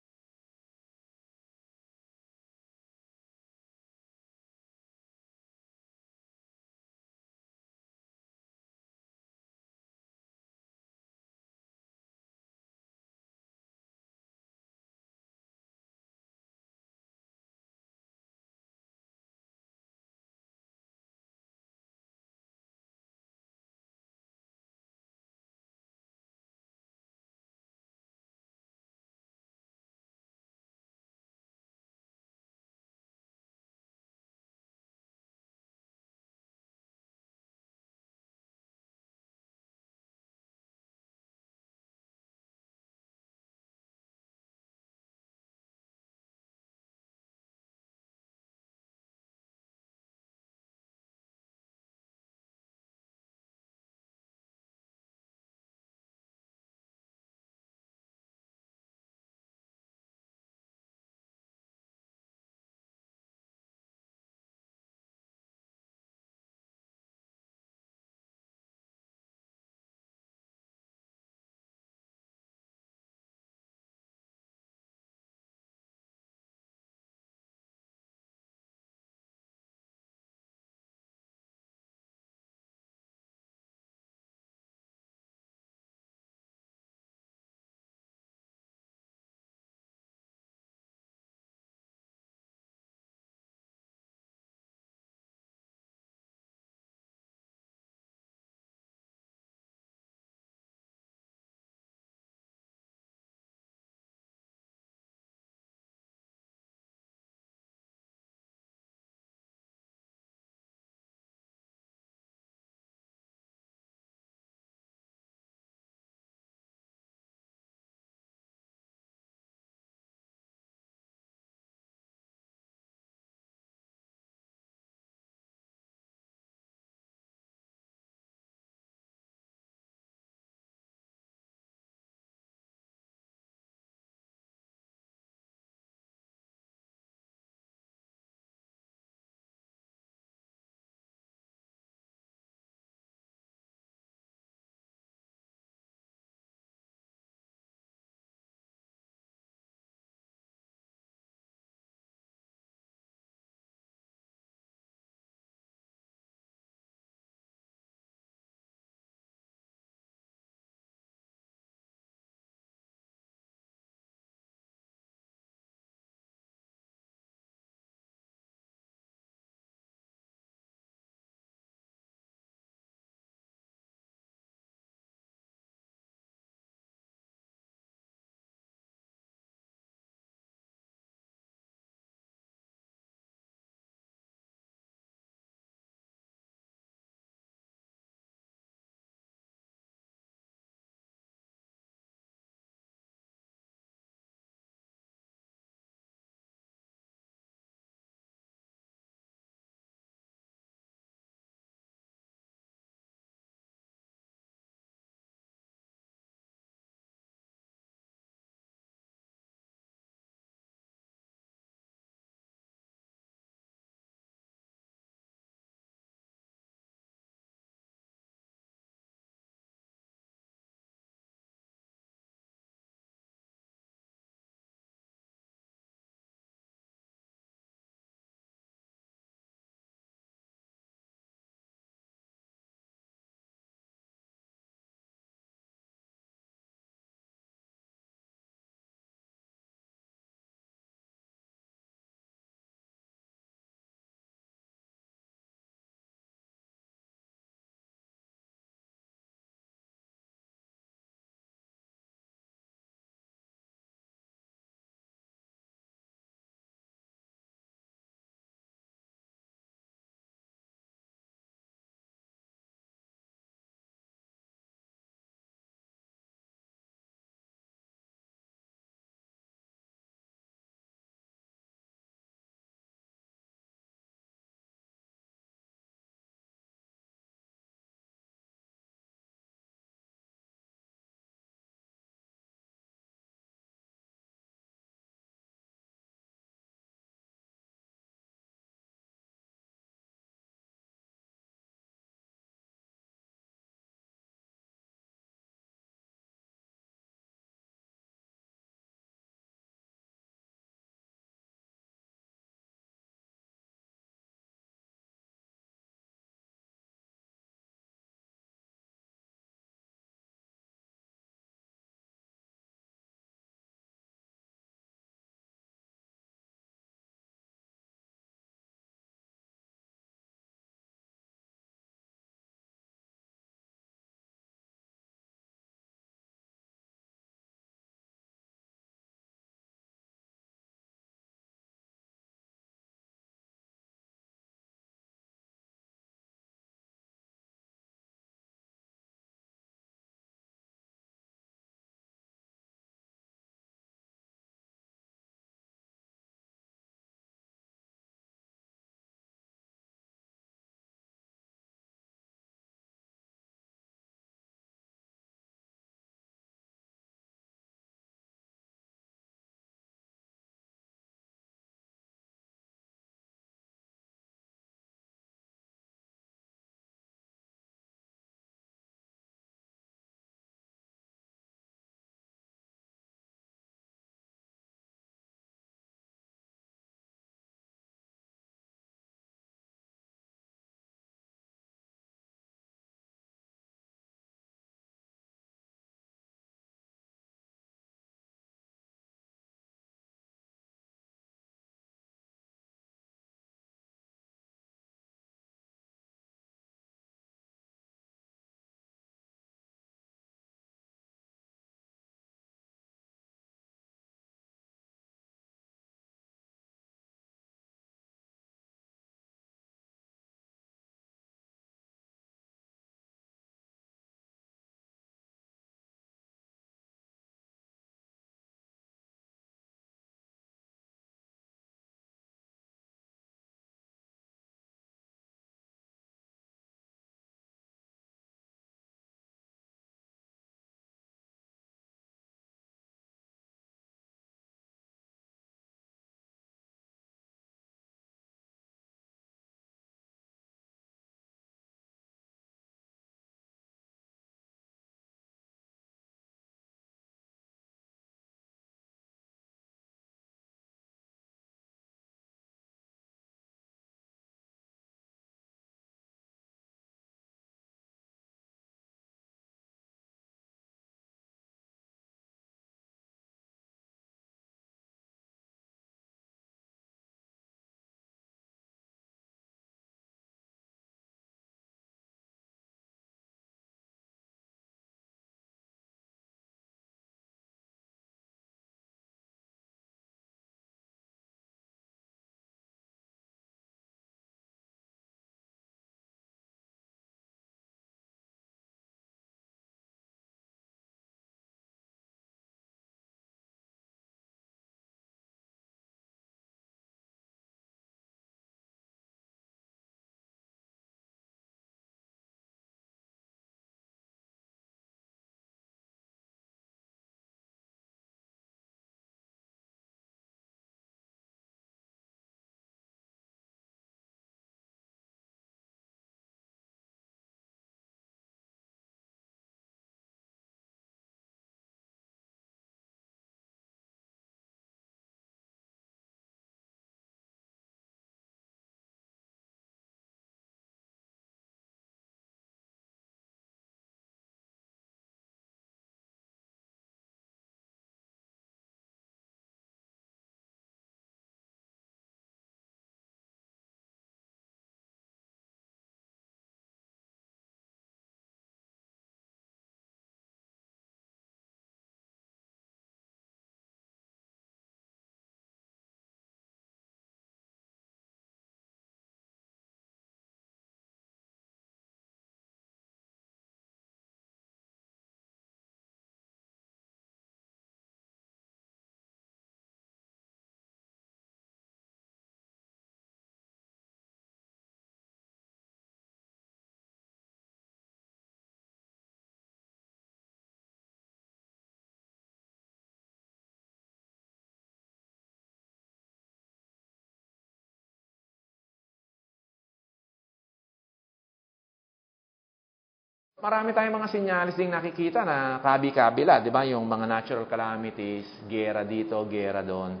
Marami tayong mga sinyalis ding nakikita na kabi-kabila, di ba? Yung mga natural calamities, gera dito, gera doon.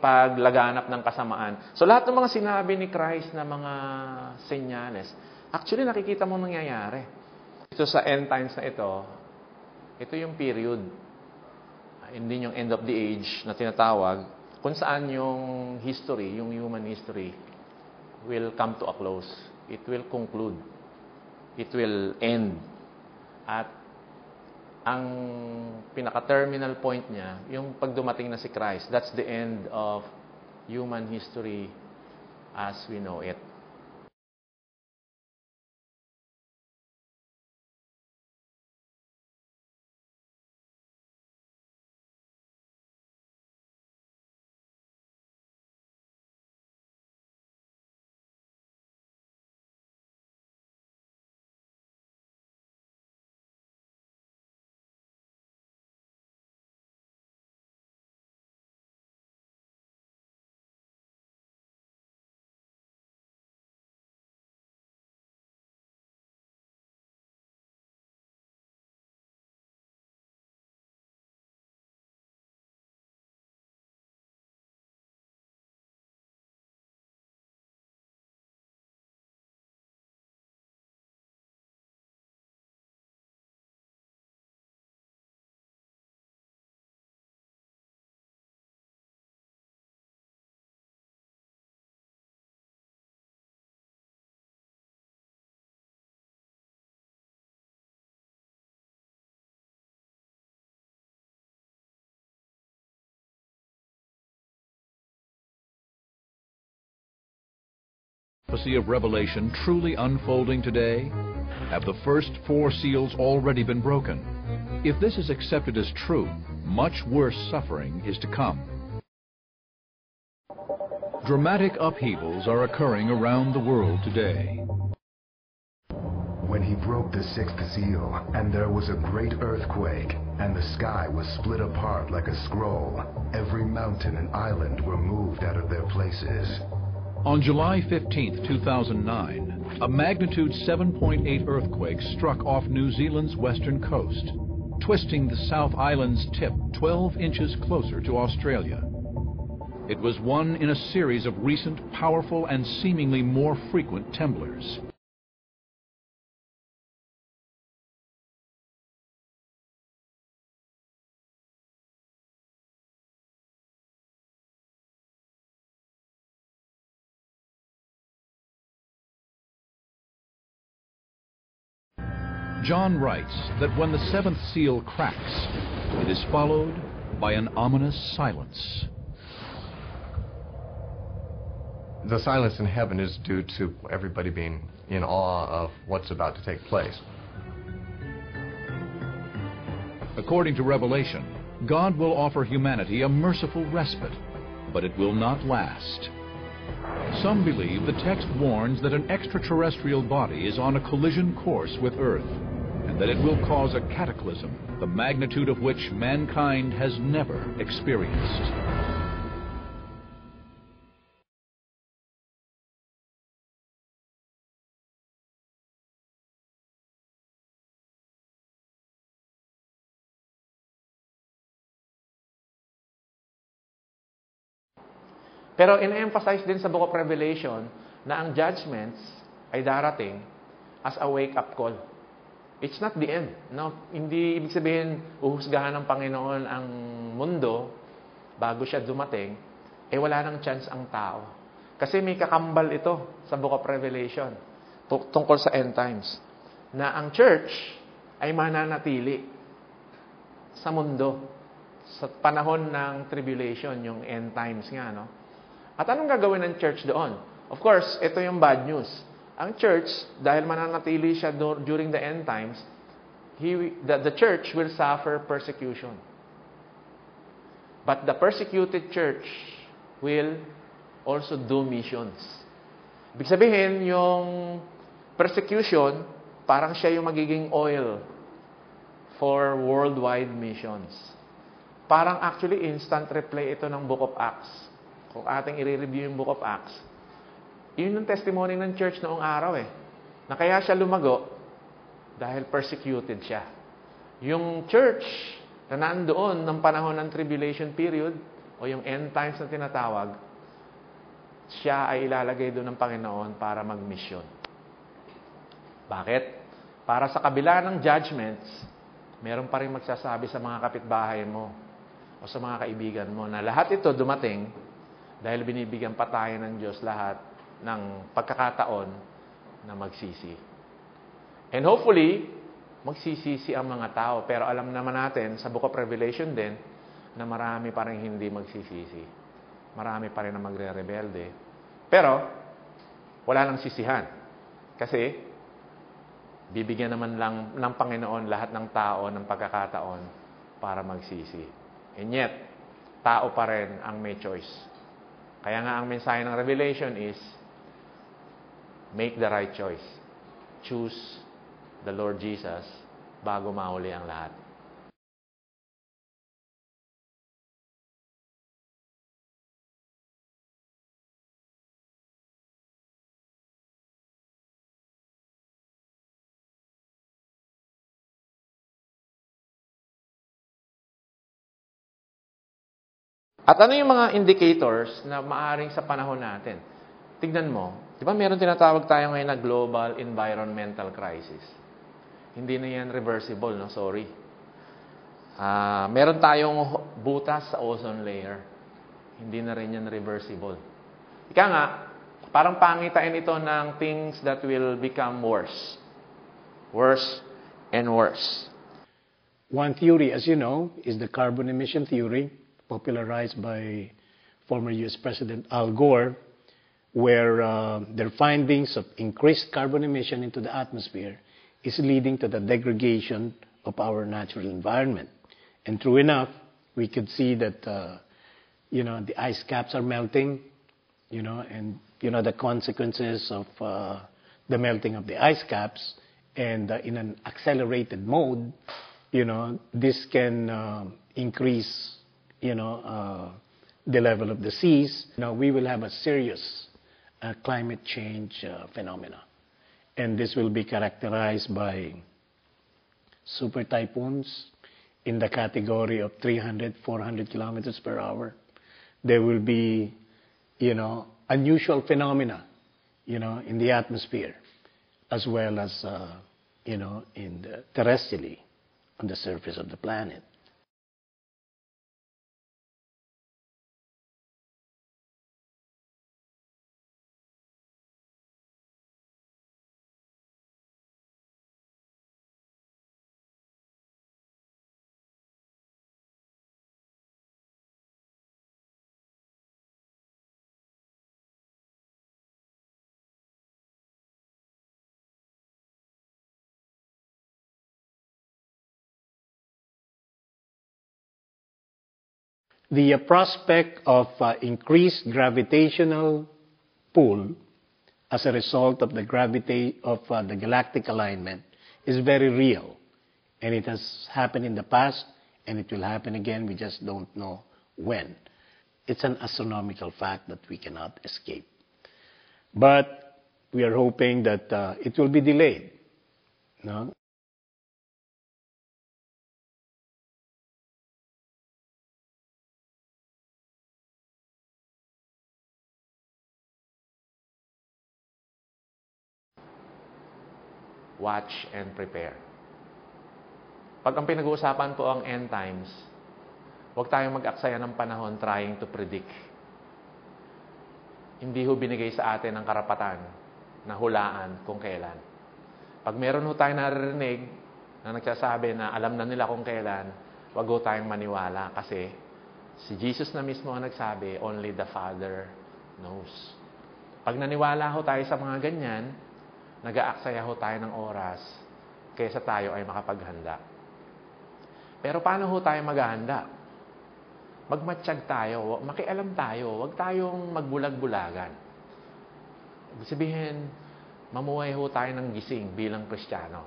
Paglaganap ng kasamaan. So lahat ng mga sinabi ni Christ na mga senyales, actually nakikita mo nangyayari. Ito sa end times na ito yung period. Hindi yung end of the age na tinatawag, kung saan yung history, yung human history, will come to a close. It will conclude. It will end. At ang pinaka-terminal point niya, yung pagdumating na si Christ, that's the end of human history as we know it. Prophecy of Revelation truly unfolding today? Have the first 4 seals already been broken? If this is accepted as true, much worse suffering is to come. Dramatic upheavals are occurring around the world today. When he broke the 6th seal, and there was a great earthquake, and the sky was split apart like a scroll, every mountain and island were moved out of their places. On July 15, 2009, a magnitude 7.8 earthquake struck off New Zealand's western coast, twisting the South Island's tip 12 inches closer to Australia. It was one in a series of recent, powerful, and seemingly more frequent tremblors. John writes that when the 7th seal cracks, it is followed by an ominous silence. The silence in heaven is due to everybody being in awe of what's about to take place. According to Revelation, God will offer humanity a merciful respite, but it will not last. Some believe the text warns that an extraterrestrial body is on a collision course with Earth, and that it will cause a cataclysm, the magnitude of which mankind has never experienced. Pero in-emphasize din sa Book of Revelation na ang judgments ay darating as a wake-up call. It's not the end. No? Hindi ibig sabihin, uhusgahan ng Panginoon ang mundo bago siya dumating, wala nang chance ang tao. Kasi may kakambal ito sa Book of Revelation tungkol sa end times. Na ang church ay mananatili sa mundo sa panahon ng tribulation, yung end times nga. No? At anong gagawin ng church doon? Of course, ito yung bad news. Ang church, dahil mananatili siya during the end times, the church will suffer persecution. But the persecuted church will also do missions. Ibig sabihin, yung persecution, parang siya yung magiging oil for worldwide missions. Parang actually instant replay ito ng Book of Acts. Kung ating i-review yung Book of Acts, yun yung testimony ng church noong araw na kaya siya lumago, Dahil persecuted siya. Yung church na nandoon ng panahon ng tribulation period o yung end times na tinatawag, siya ay ilalagay doon ng Panginoon para magmisyon. Bakit? Para sa kabila ng judgments, meron pa rin magsasabi sa mga kapitbahay mo o sa mga kaibigan mo na lahat ito dumating dahil binibigyan pa tayo ng Diyos lahat ng pagkakataon na magsisi. And hopefully, magsisisi ang mga tao. Pero alam naman natin sa Book of Revelation din na marami pa rin hindi magsisisi. Marami pa rin na magre-rebelde. Pero, wala lang sisihan. Kasi, bibigyan naman lang ng Panginoon lahat ng tao ng pagkakataon para magsisi. And yet, tao pa rin ang may choice. Kaya nga ang mensahe ng Revelation is, make the right choice. Choose the Lord Jesus bago mahuli ang lahat. At ano yung mga indicators na maaring sa panahon natin? Tignan mo, di ba meron tinatawag tayo ngayon na global environmental crisis? Hindi na yan reversible, no? Sorry. Meron tayong butas sa ozone layer. Hindi na rin yan reversible. Ika nga, parang pangitain ito ng things that will become worse. Worse and worse. One theory, as you know, is the carbon emission theory, popularized by former U.S. President Al Gore, where their findings of increased carbon emission into the atmosphere is leading to the degradation of our natural environment. And true enough, we could see that, the ice caps are melting, and, the consequences of the melting of the ice caps, and in an accelerated mode, this can increase, the level of the seas. We will have a serious climate change phenomena. And this will be characterized by super typhoons in the category of 300, 400 kilometers per hour. There will be, unusual phenomena, in the atmosphere, as well as, terrestrially, on the surface of the planet. The prospect of increased gravitational pull as a result of the the galactic alignment is very real. And it has happened in the past, and it will happen again. We just don't know when. It's an astronomical fact that we cannot escape. But we are hoping that it will be delayed. No? Watch and prepare. Pag ang pinag-uusapan po ang end times, huwag tayong mag-aksaya ng panahon trying to predict. Hindi ho binigay sa atin ang karapatan na hulaan kung kailan. Pag meron ho tayong naririnig na nagsasabi na alam na nila kung kailan, huwag ho tayong maniwala kasi si Jesus na mismo ang nagsabi, only the Father knows. Pag naniwala ho tayo sa mga ganyan, nag-aaksaya ho tayo ng oras kaysa tayo ay makapaghanda. Pero paano ho tayo maghahanda? Magmatsyag tayo, makialam tayo, huwag tayong magbulag-bulagan. Ibig sabihin, mamuhay ho tayo ng gising bilang Kristiyano.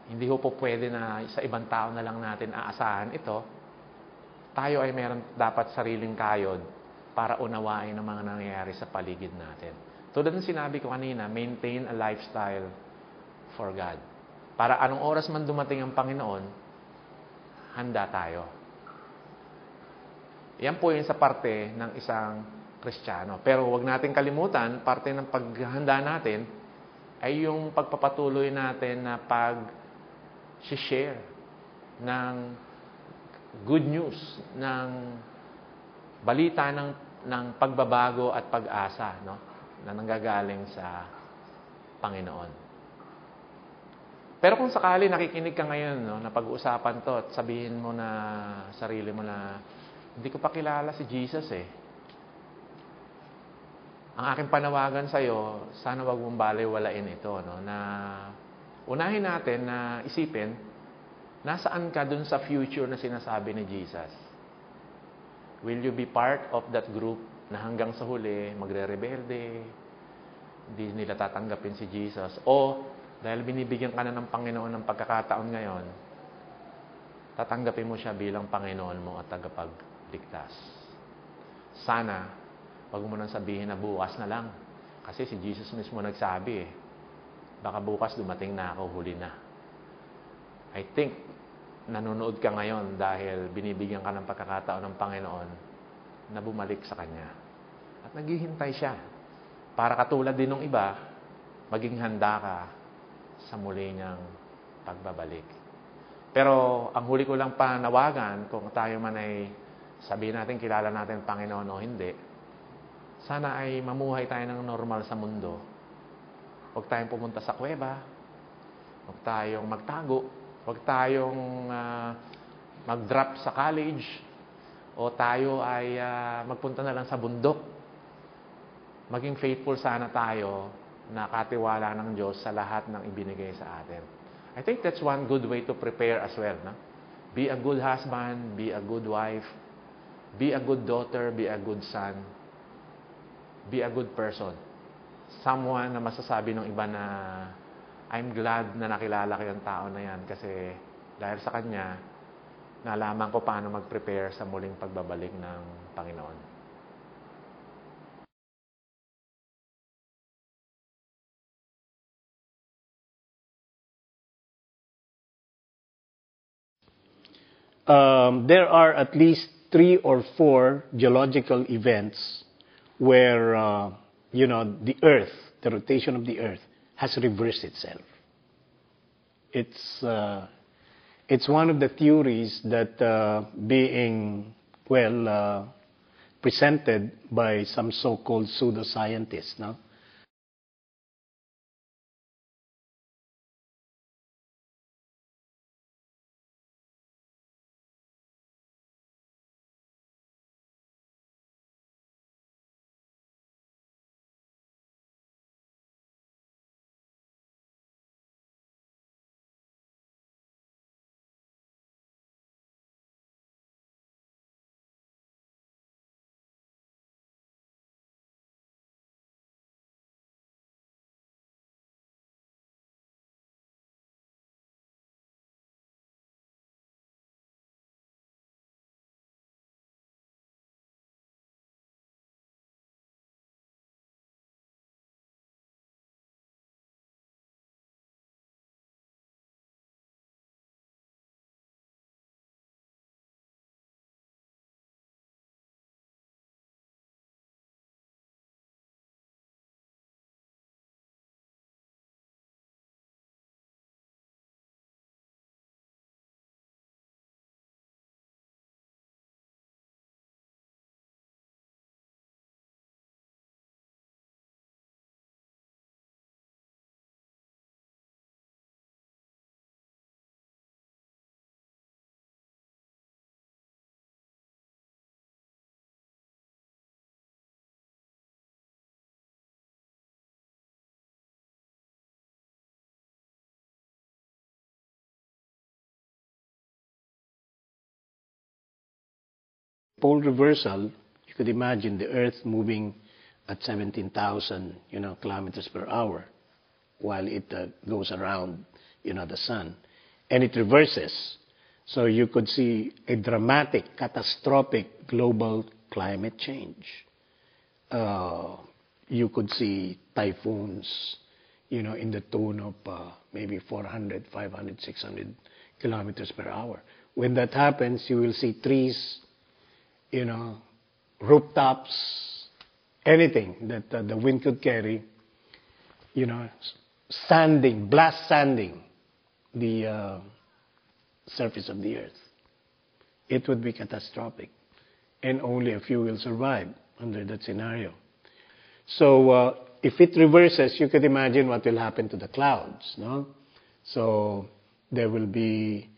Hindi ho po pwede na sa ibang tao na lang natin aasahan ito. Tayo ay meron dapat sariling kayod para unawain ang mga nangyayari sa paligid natin. Tulad ng sinabi ko kanina, maintain a lifestyle for God. Para anong oras man dumating ang Panginoon, handa tayo. Yan po yung sa parte ng isang Kristiyano. Pero huwag natin kalimutan, parte ng paghahanda natin ay yung pagpapatuloy natin na pag-share ng good news, ng balita ng pagbabago at pag-asa, no? Na nanggagaling sa Panginoon. Pero kung sakali nakikinig ka ngayon, no, na pag-uusapan to at sabihin mo na sarili mo na hindi ko pa kilala si Jesus eh. Ang aking panawagan sa iyo, sana wag mong balewalain ito, no, na unahin natin na isipin nasaan ka dun sa future na sinasabi ni Jesus. Will you be part of that group na hanggang sa huli magre-rebelde, hindi nila tatanggapin si Jesus, o dahil binibigyan ka na ng Panginoon ng pagkakataon ngayon, tatanggapin mo siya bilang Panginoon mo at tagapagligtas. Sana, wag mo nang sabihin na bukas na lang. Kasi si Jesus mismo nagsabi baka bukas dumating na ako, huli na. I think, nanonood ka ngayon dahil binibigyan ka ng pagkakataon ng Panginoon na bumalik sa Kanya. At naghihintay siya. Para katulad din ng iba, maging handa ka sa muli niyang pagbabalik. Pero ang huli ko lang panawagan, kung tayo man ay sabihin natin kilala natin Panginoon o hindi, sana ay mamuhay tayo ng normal sa mundo. Huwag tayong pumunta sa kuweba, huwag tayong magtago, huwag tayong mag-drop sa college, o tayo ay magpunta na lang sa bundok. Maging faithful sana tayo na katiwala ng Diyos sa lahat ng ibinigay sa atin. I think that's one good way to prepare as well. No? Be a good husband, be a good wife, be a good daughter, be a good son, be a good person. Someone na masasabi ng iba na I'm glad na nakilala ko yung tao na yan kasi dahil sa kanya, nalaman ko paano mag-prepare sa muling pagbabalik ng Panginoon. There are at least 3 or 4 geological events where, the Earth, the rotation of the Earth, has reversed itself. It's one of the theories that being, presented by some so-called pseudoscientists, no? Pole reversal, you could imagine the Earth moving at 17,000, kilometers per hour, while it goes around, the sun, and it reverses. So you could see a dramatic, catastrophic global climate change. You could see typhoons, in the tune of maybe 400, 500, 600 kilometers per hour. When that happens, you will see trees, rooftops, anything that the wind could carry, blast sanding the surface of the earth. It would be catastrophic, and only a few will survive under that scenario. So if it reverses, you could imagine what will happen to the clouds, no? So there will be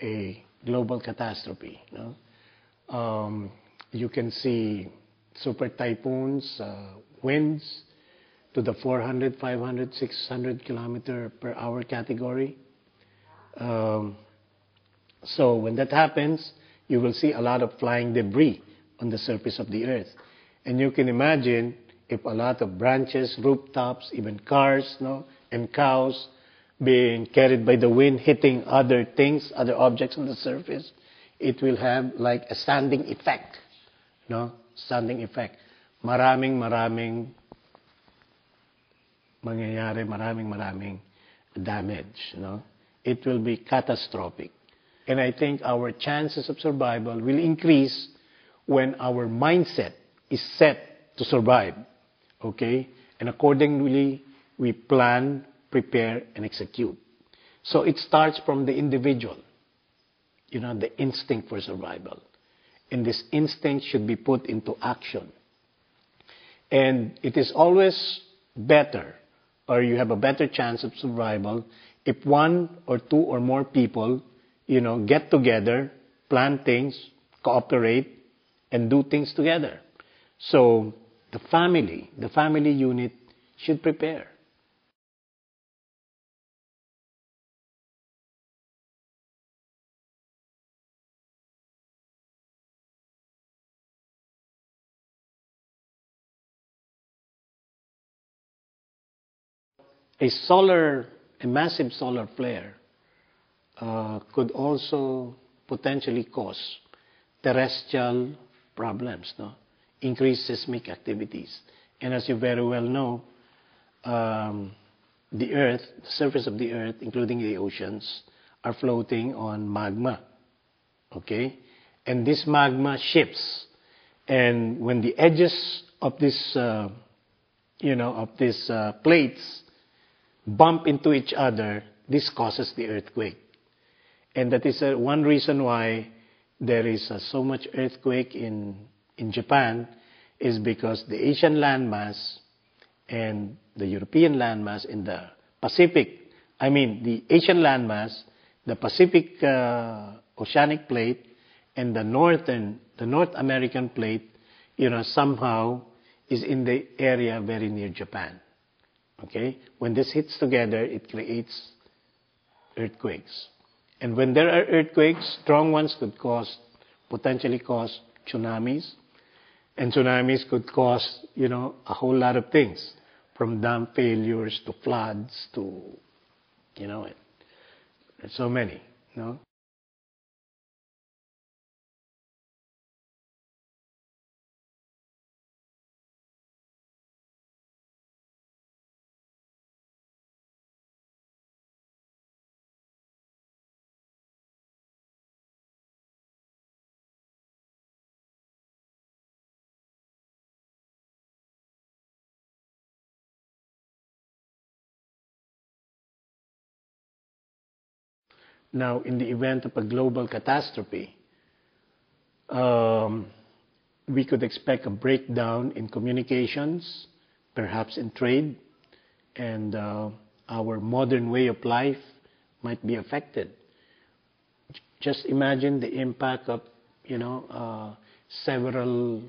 a global catastrophe, no? You can see super typhoons, winds to the 400, 500, 600 kilometer per hour category. So when that happens, you will see a lot of flying debris on the surface of the earth. And you can imagine if a lot of branches, rooftops, even cars, and cows being carried by the wind, hitting other things, other objects on the surface, it will have like a standing effect. Standing effect. Maraming mangyayari, maraming damage. It will be catastrophic. And I think our chances of survival will increase when our mindset is set to survive. Okay? And accordingly, we plan, prepare, and execute. So it starts from the individual, the instinct for survival. And this instinct should be put into action. And it is always better, or you have a better chance of survival, if one or two or more people, get together, plan things, cooperate, and do things together. So the family unit should prepare. A massive solar flare could also potentially cause terrestrial problems, increased seismic activities. And as you very well know, the surface of the earth, including the oceans, are floating on magma. Okay? And this magma shifts. And when the edges of this, plates bump into each other, this causes the earthquake. And that is one reason why there is so much earthquake in Japan, is because the Asian landmass and the European landmass in the Pacific, the Asian landmass, the Pacific oceanic plate, and the North American plate, somehow is in the area very near Japan. Okay? When this hits together, it creates earthquakes. And when there are earthquakes, strong ones could potentially cause tsunamis. And tsunamis could cause, a whole lot of things, from dam failures to floods to, so many, Now, in the event of a global catastrophe, we could expect a breakdown in communications, perhaps in trade, and our modern way of life might be affected. Just imagine the impact of, several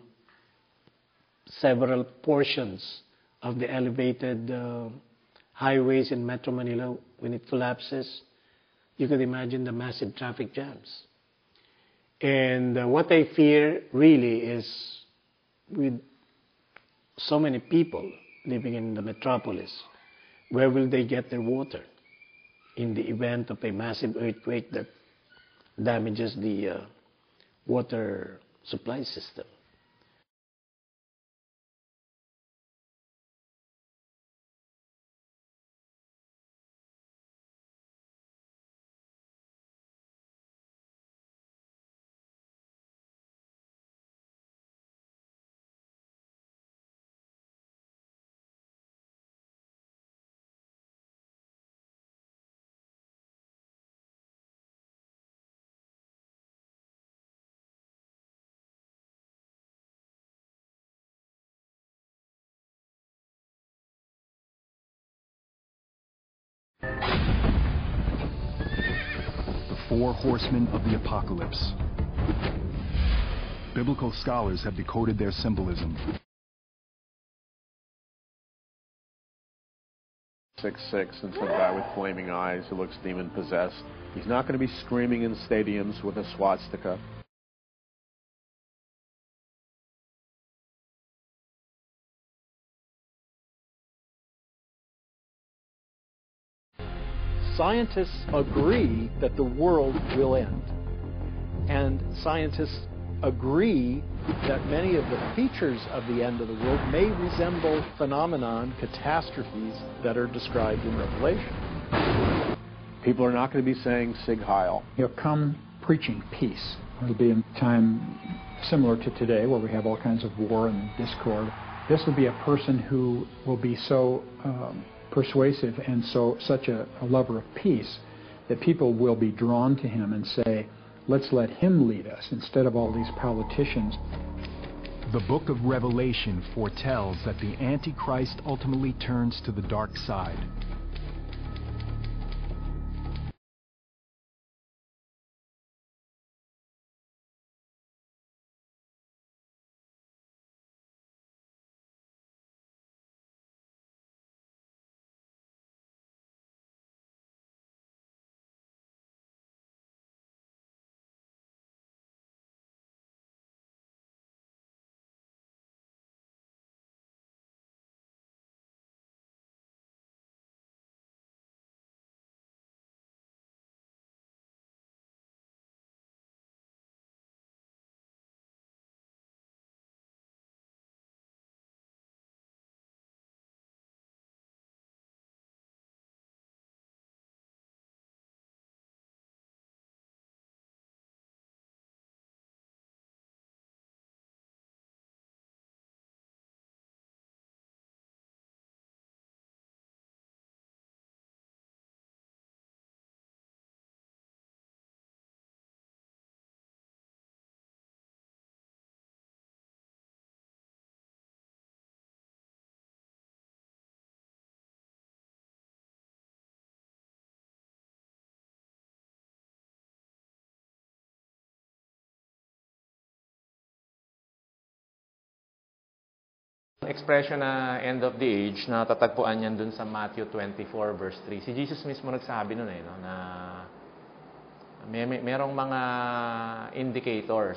portions of the elevated highways in Metro Manila when it collapses. You could imagine the massive traffic jams. And what I fear really is, with so many people living in the metropolis, where will they get their water in the event of a massive earthquake that damages the water supply system? 4 horsemen of the apocalypse. Biblical scholars have decoded their symbolism. 6'6", and some guy with flaming eyes who looks demon-possessed. He's not going to be screaming in stadiums with a swastika. Scientists agree that the world will end. And scientists agree that many of the features of the end of the world may resemble phenomenon, catastrophes that are described in Revelation. People are not going to be saying Sig Heil. He'll come preaching peace. It'll be a time similar to today where we have all kinds of war and discord. This will be a person who will be so persuasive and such a lover of peace that people will be drawn to him and say, let's let him lead us instead of all these politicians. The book of Revelation foretells that the Antichrist ultimately turns to the dark side. Expression na end of the age, na tatagpuan yan dun sa Matthew 24 verse 3. Si Jesus mismo nagsabi nun no, na merong mga indicators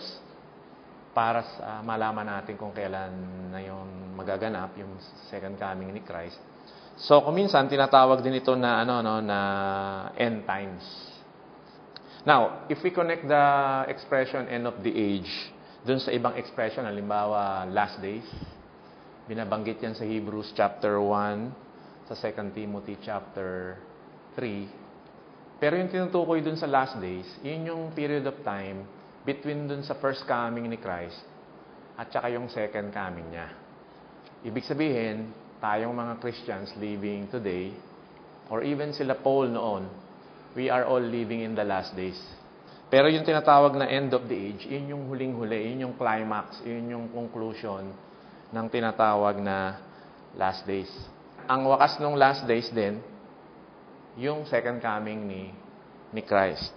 para malaman natin kung kailan na yung magaganap, yung second coming ni Christ. So, kung minsan, tinatawag din ito na, na end times. Now, if we connect the expression end of the age dun sa ibang expression, halimbawa, last days, binabanggit yan sa Hebrews chapter 1, sa 2 Timothy chapter 3. Pero yung tinutukoy dun sa last days, yun yung period of time between dun sa first coming ni Christ at saka yung second coming niya. Ibig sabihin, tayong mga Christians living today, or even sila Paul noon, we are all living in the last days. Pero yung tinatawag na end of the age, yun yung huling-huli, yun yung climax, yun yung conclusion ng tinatawag na last days. Ang wakas ng last days din, yung second coming ni Christ.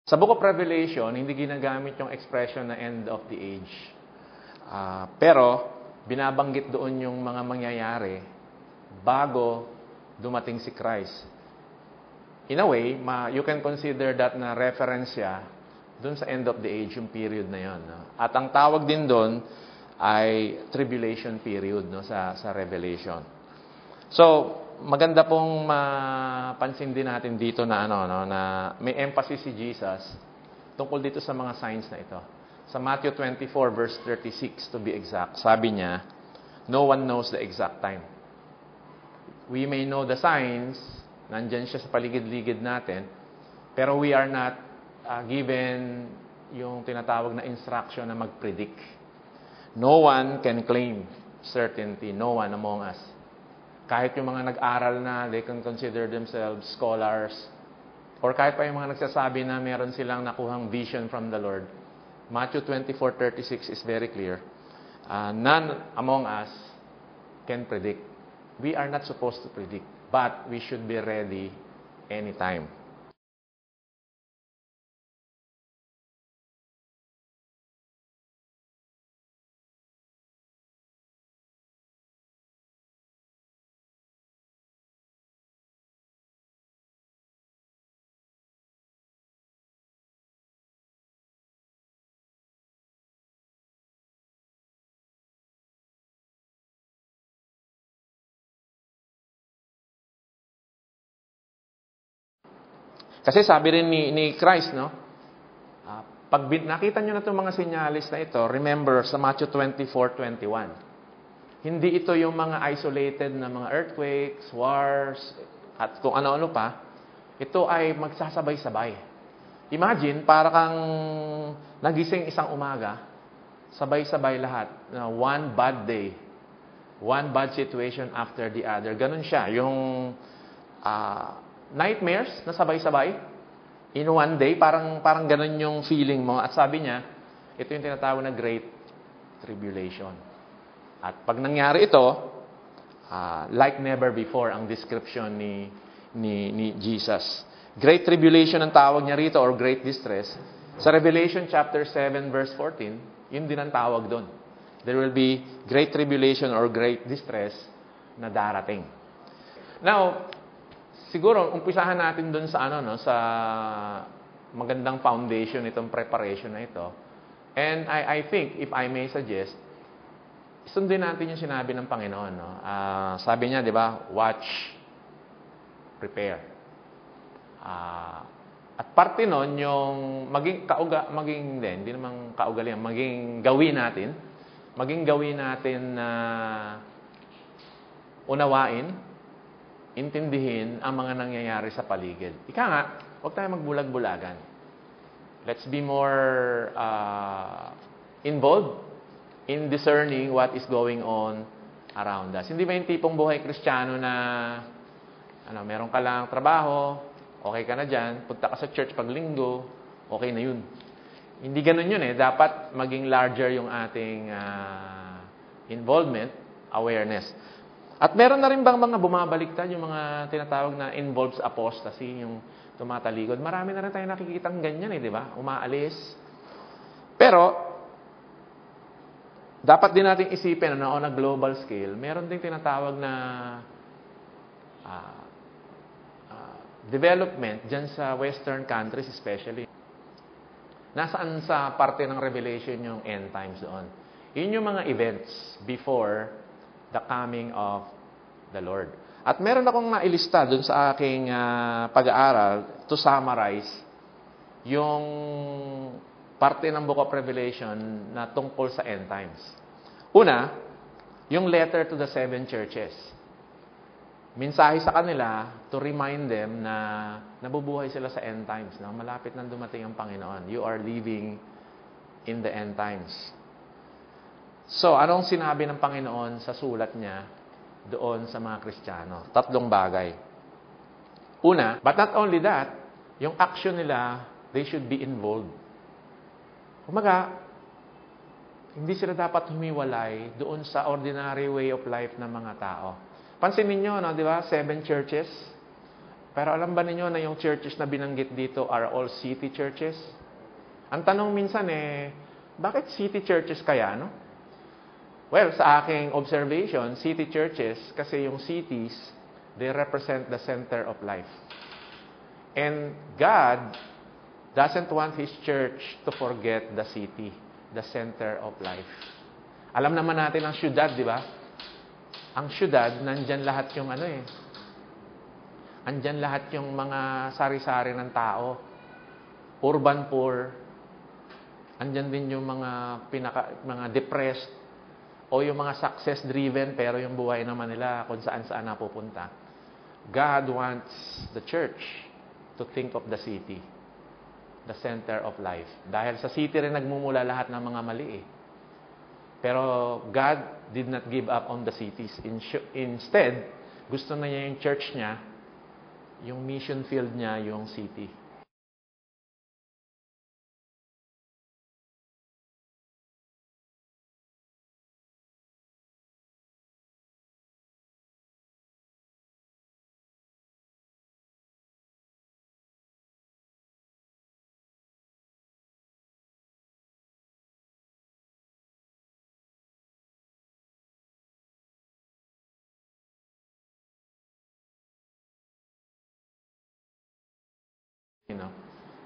Sa Book of Revelation, hindi ginagamit yung expression na end of the age. Pero, binabanggit doon yung mga mangyayari bago dumating si Christ. In a way, you can consider that na reference siya doon sa end of the age, yung period na yon. At ang tawag din doon ay tribulation period sa Revelation. So, maganda pong mapansin din natin dito na na may emphasis si Jesus tungkol dito sa mga signs na ito. Sa Matthew 24 verse 36 to be exact, sabi niya, no one knows the exact time. We may know the signs, nandyan siya sa paligid-ligid natin, pero we are not given yung tinatawag na instruction na mag-predict. No one can claim certainty, no one among us. Kahit yung mga nag-aral na, they can consider themselves scholars, or kahit pa yung mga nagsasabi na meron silang nakuhang vision from the Lord, Matthew 24:36 is very clear. None among us can predict. We are not supposed to predict, but we should be ready anytime. Kasi sabi rin ni Christ, no? Pag nakita nyo na itong mga sinyalis na ito, remember sa Matthew 24:21, hindi ito yung mga isolated na mga earthquakes, wars, at kung ano-ano pa. Ito ay magsasabay-sabay. Imagine, para kang nagising isang umaga, sabay-sabay lahat. One bad day. One bad situation after the other. Ganun siya. Yung nightmares na sabay-sabay. In one day, parang ganun yung feeling mo. At sabi niya, ito yung tinatawag na Great Tribulation. At pag nangyari ito, like never before ang description ni Jesus. Great Tribulation ang tawag niya rito or Great Distress. Sa Revelation chapter 7 verse 14, yun din ang tawag doon. There will be Great Tribulation or Great Distress na darating. Now, siguro, umpisahan natin doon sa sa magandang foundation itong preparation na ito. And I think, if I may suggest, sundin natin yung sinabi ng Panginoon. No? Sabi niya, di ba, watch, prepare. At parte nun, yung hindi naman kaugalian, maging gawin natin na unawain, intindihin ang mga nangyayari sa paligid. Ika nga, huwag tayo magbulag-bulagan. Let's be more involved in discerning what is going on around us. Hindi ba yung tipong buhay Kristiyano na meron ka lang trabaho, okay ka na dyan, punta ka sa church pag linggo, okay na yun. Hindi ganun yun eh. Dapat maging larger yung ating involvement, awareness. At meron na rin bang mga bumabaliktad, yung mga tinatawag na involves apostasy, yung tumataligod. Marami na rin tayo nakikitang ganyan eh, di ba? Umaalis. Pero, dapat din natin isipin on a global scale, meron ding tinatawag na development dyan sa Western countries especially. Nasaan sa parte ng Revelation yung end times doon? Yun yung mga events before the coming of the Lord. At meron akong nailista dun sa aking pag-aaral to summarize yung parte ng Book of Revelation na tungkol sa end times. Una, yung letter to the 7 churches. Mensahe sa kanila to remind them na nabubuhay sila sa end times. Na malapit nang dumating ang Panginoon. You are living in the end times. So, anong sinabi ng Panginoon sa sulat niya doon sa mga Kristiyano? 3 bagay. Una, but not only that, yung action nila, they should be involved. Kumaga, hindi sila dapat humiwalay doon sa ordinary way of life ng mga tao. Pansinin niyo, no, di ba? 7 churches. Pero alam ba ninyo na yung churches na binanggit dito are all city churches? Ang tanong minsan bakit city churches kaya, no? Well, sa aking observation, city churches, kasi yung cities, they represent the center of life. And God doesn't want His church to forget the city, the center of life. Alam naman natin ang syudad, di ba? Ang syudad, nandyan lahat yung andyan lahat yung mga sari-sari ng tao. Urban poor. Andyan din yung mga depressed, o yung mga success-driven, pero yung buhay naman nila kung saan-saan napupunta. God wants the church to think of the city, the center of life. Dahil sa city rin nagmumula lahat ng mga mali eh. Pero God did not give up on the cities. Instead, gusto na niya yung church niya, yung mission field niya, yung city.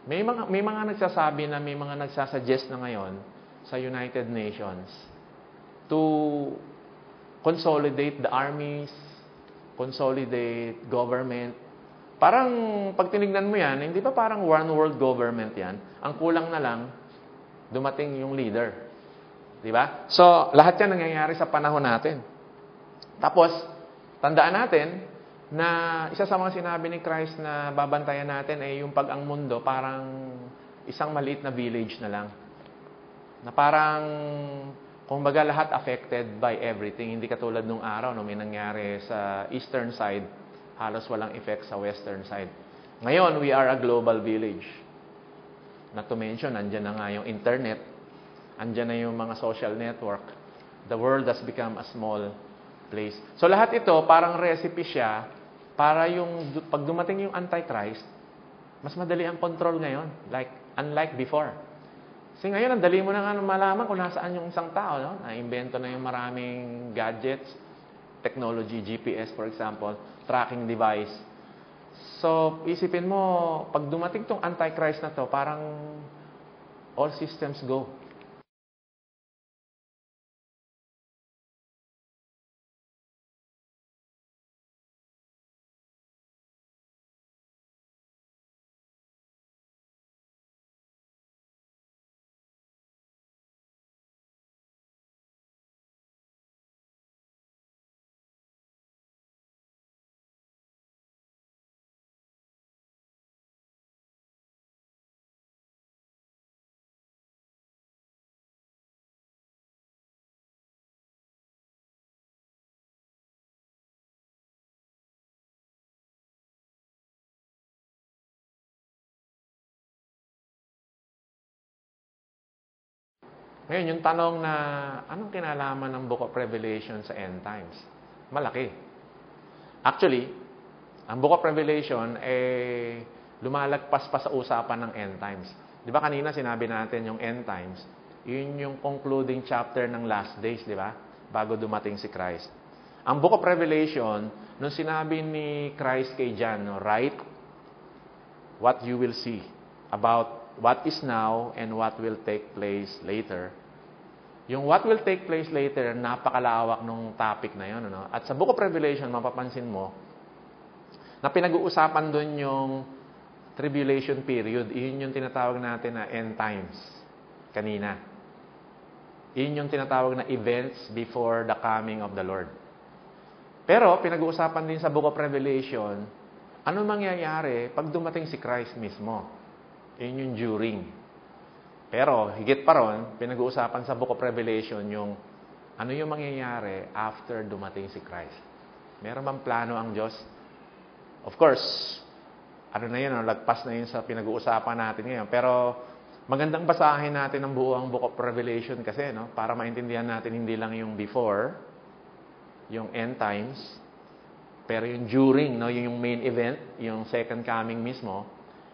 May mga nagsasabi na may mga nagsasuggest na ngayon sa United Nations to consolidate the armies, consolidate government, Parang pag tinignan mo yan, hindi ba parang one world government yan? Ang kulang na lang, dumating yung leader. Di ba? So, lahat yan nangyayari sa panahon natin. Tapos, tandaan natin na isa sa mga sinabi ni Christ na babantayan natin ay yung pag ang mundo parang isang maliit na village na lang. Na parang, kumbaga lahat affected by everything. Hindi katulad nung araw, no, may nangyari sa eastern side, halos walang effect sa western side. Ngayon, we are a global village. Not to mention, andyan na nga yung internet, andyan na yung mga social network. The world has become a small place. So lahat ito, parang recipe siya para yung, pag dumating yung Antichrist, mas madali ang control ngayon, unlike before. Kasi ngayon, ang dali mo na nga malaman kung nasaan yung isang tao. No? Na-invento na yung maraming gadgets, technology, GPS for example, tracking device. So, isipin mo, pag dumating tong Antichrist na to, parang all systems go. Ngayon, yung tanong na, anong kinalaman ng Book of Revelation sa end times? Malaki. Actually, ang Book of Revelation, lumalagpas pa sa usapan ng end times. Di ba kanina sinabi natin yung end times, yun yung concluding chapter ng last days, di ba? Bago dumating si Christ. Ang Book of Revelation, nung sinabi ni Christ kay John, no, write what you will see about what is now and what will take place later. Yung what will take place later, napakalawak nung topic na yun. Ano? At sa Book of Revelation, mapapansin mo, na pinag-uusapan doon yung tribulation period. Iyon yung tinatawag natin na end times. Kanina. Iyon yung tinatawag na events before the coming of the Lord. Pero, pinag-uusapan din sa Book of Revelation, ano mangyayari pag dumating si Christ mismo? Yun yung during. Pero, higit pa ron, pinag-uusapan sa Book of Revelation yung ano yung mangyayari after dumating si Christ. Meron bang plano ang Diyos? Of course, ano na yun, lagpas na yun sa pinag-uusapan natin ngayon. Pero, magandang basahin natin ang buong Book of Revelation kasi, no? Para maintindihan natin hindi lang yung before, yung end times, pero yung during, no? Yung main event, yung second coming mismo,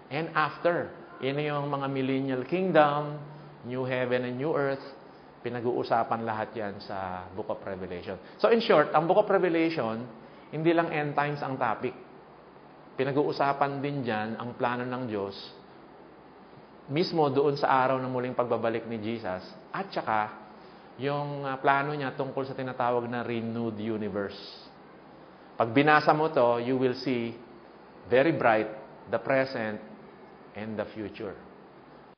and after. Yan yung mga millennial kingdom, new heaven and new earth. Pinag-uusapan lahat yan sa Book of Revelation. So in short, ang Book of Revelation, hindi lang end times ang topic. Pinag-uusapan din dyan ang plano ng Diyos mismo doon sa araw ng muling pagbabalik ni Jesus at saka yung plano niya tungkol sa tinatawag na renewed universe. Pag binasa mo to, you will see very bright the present and the future.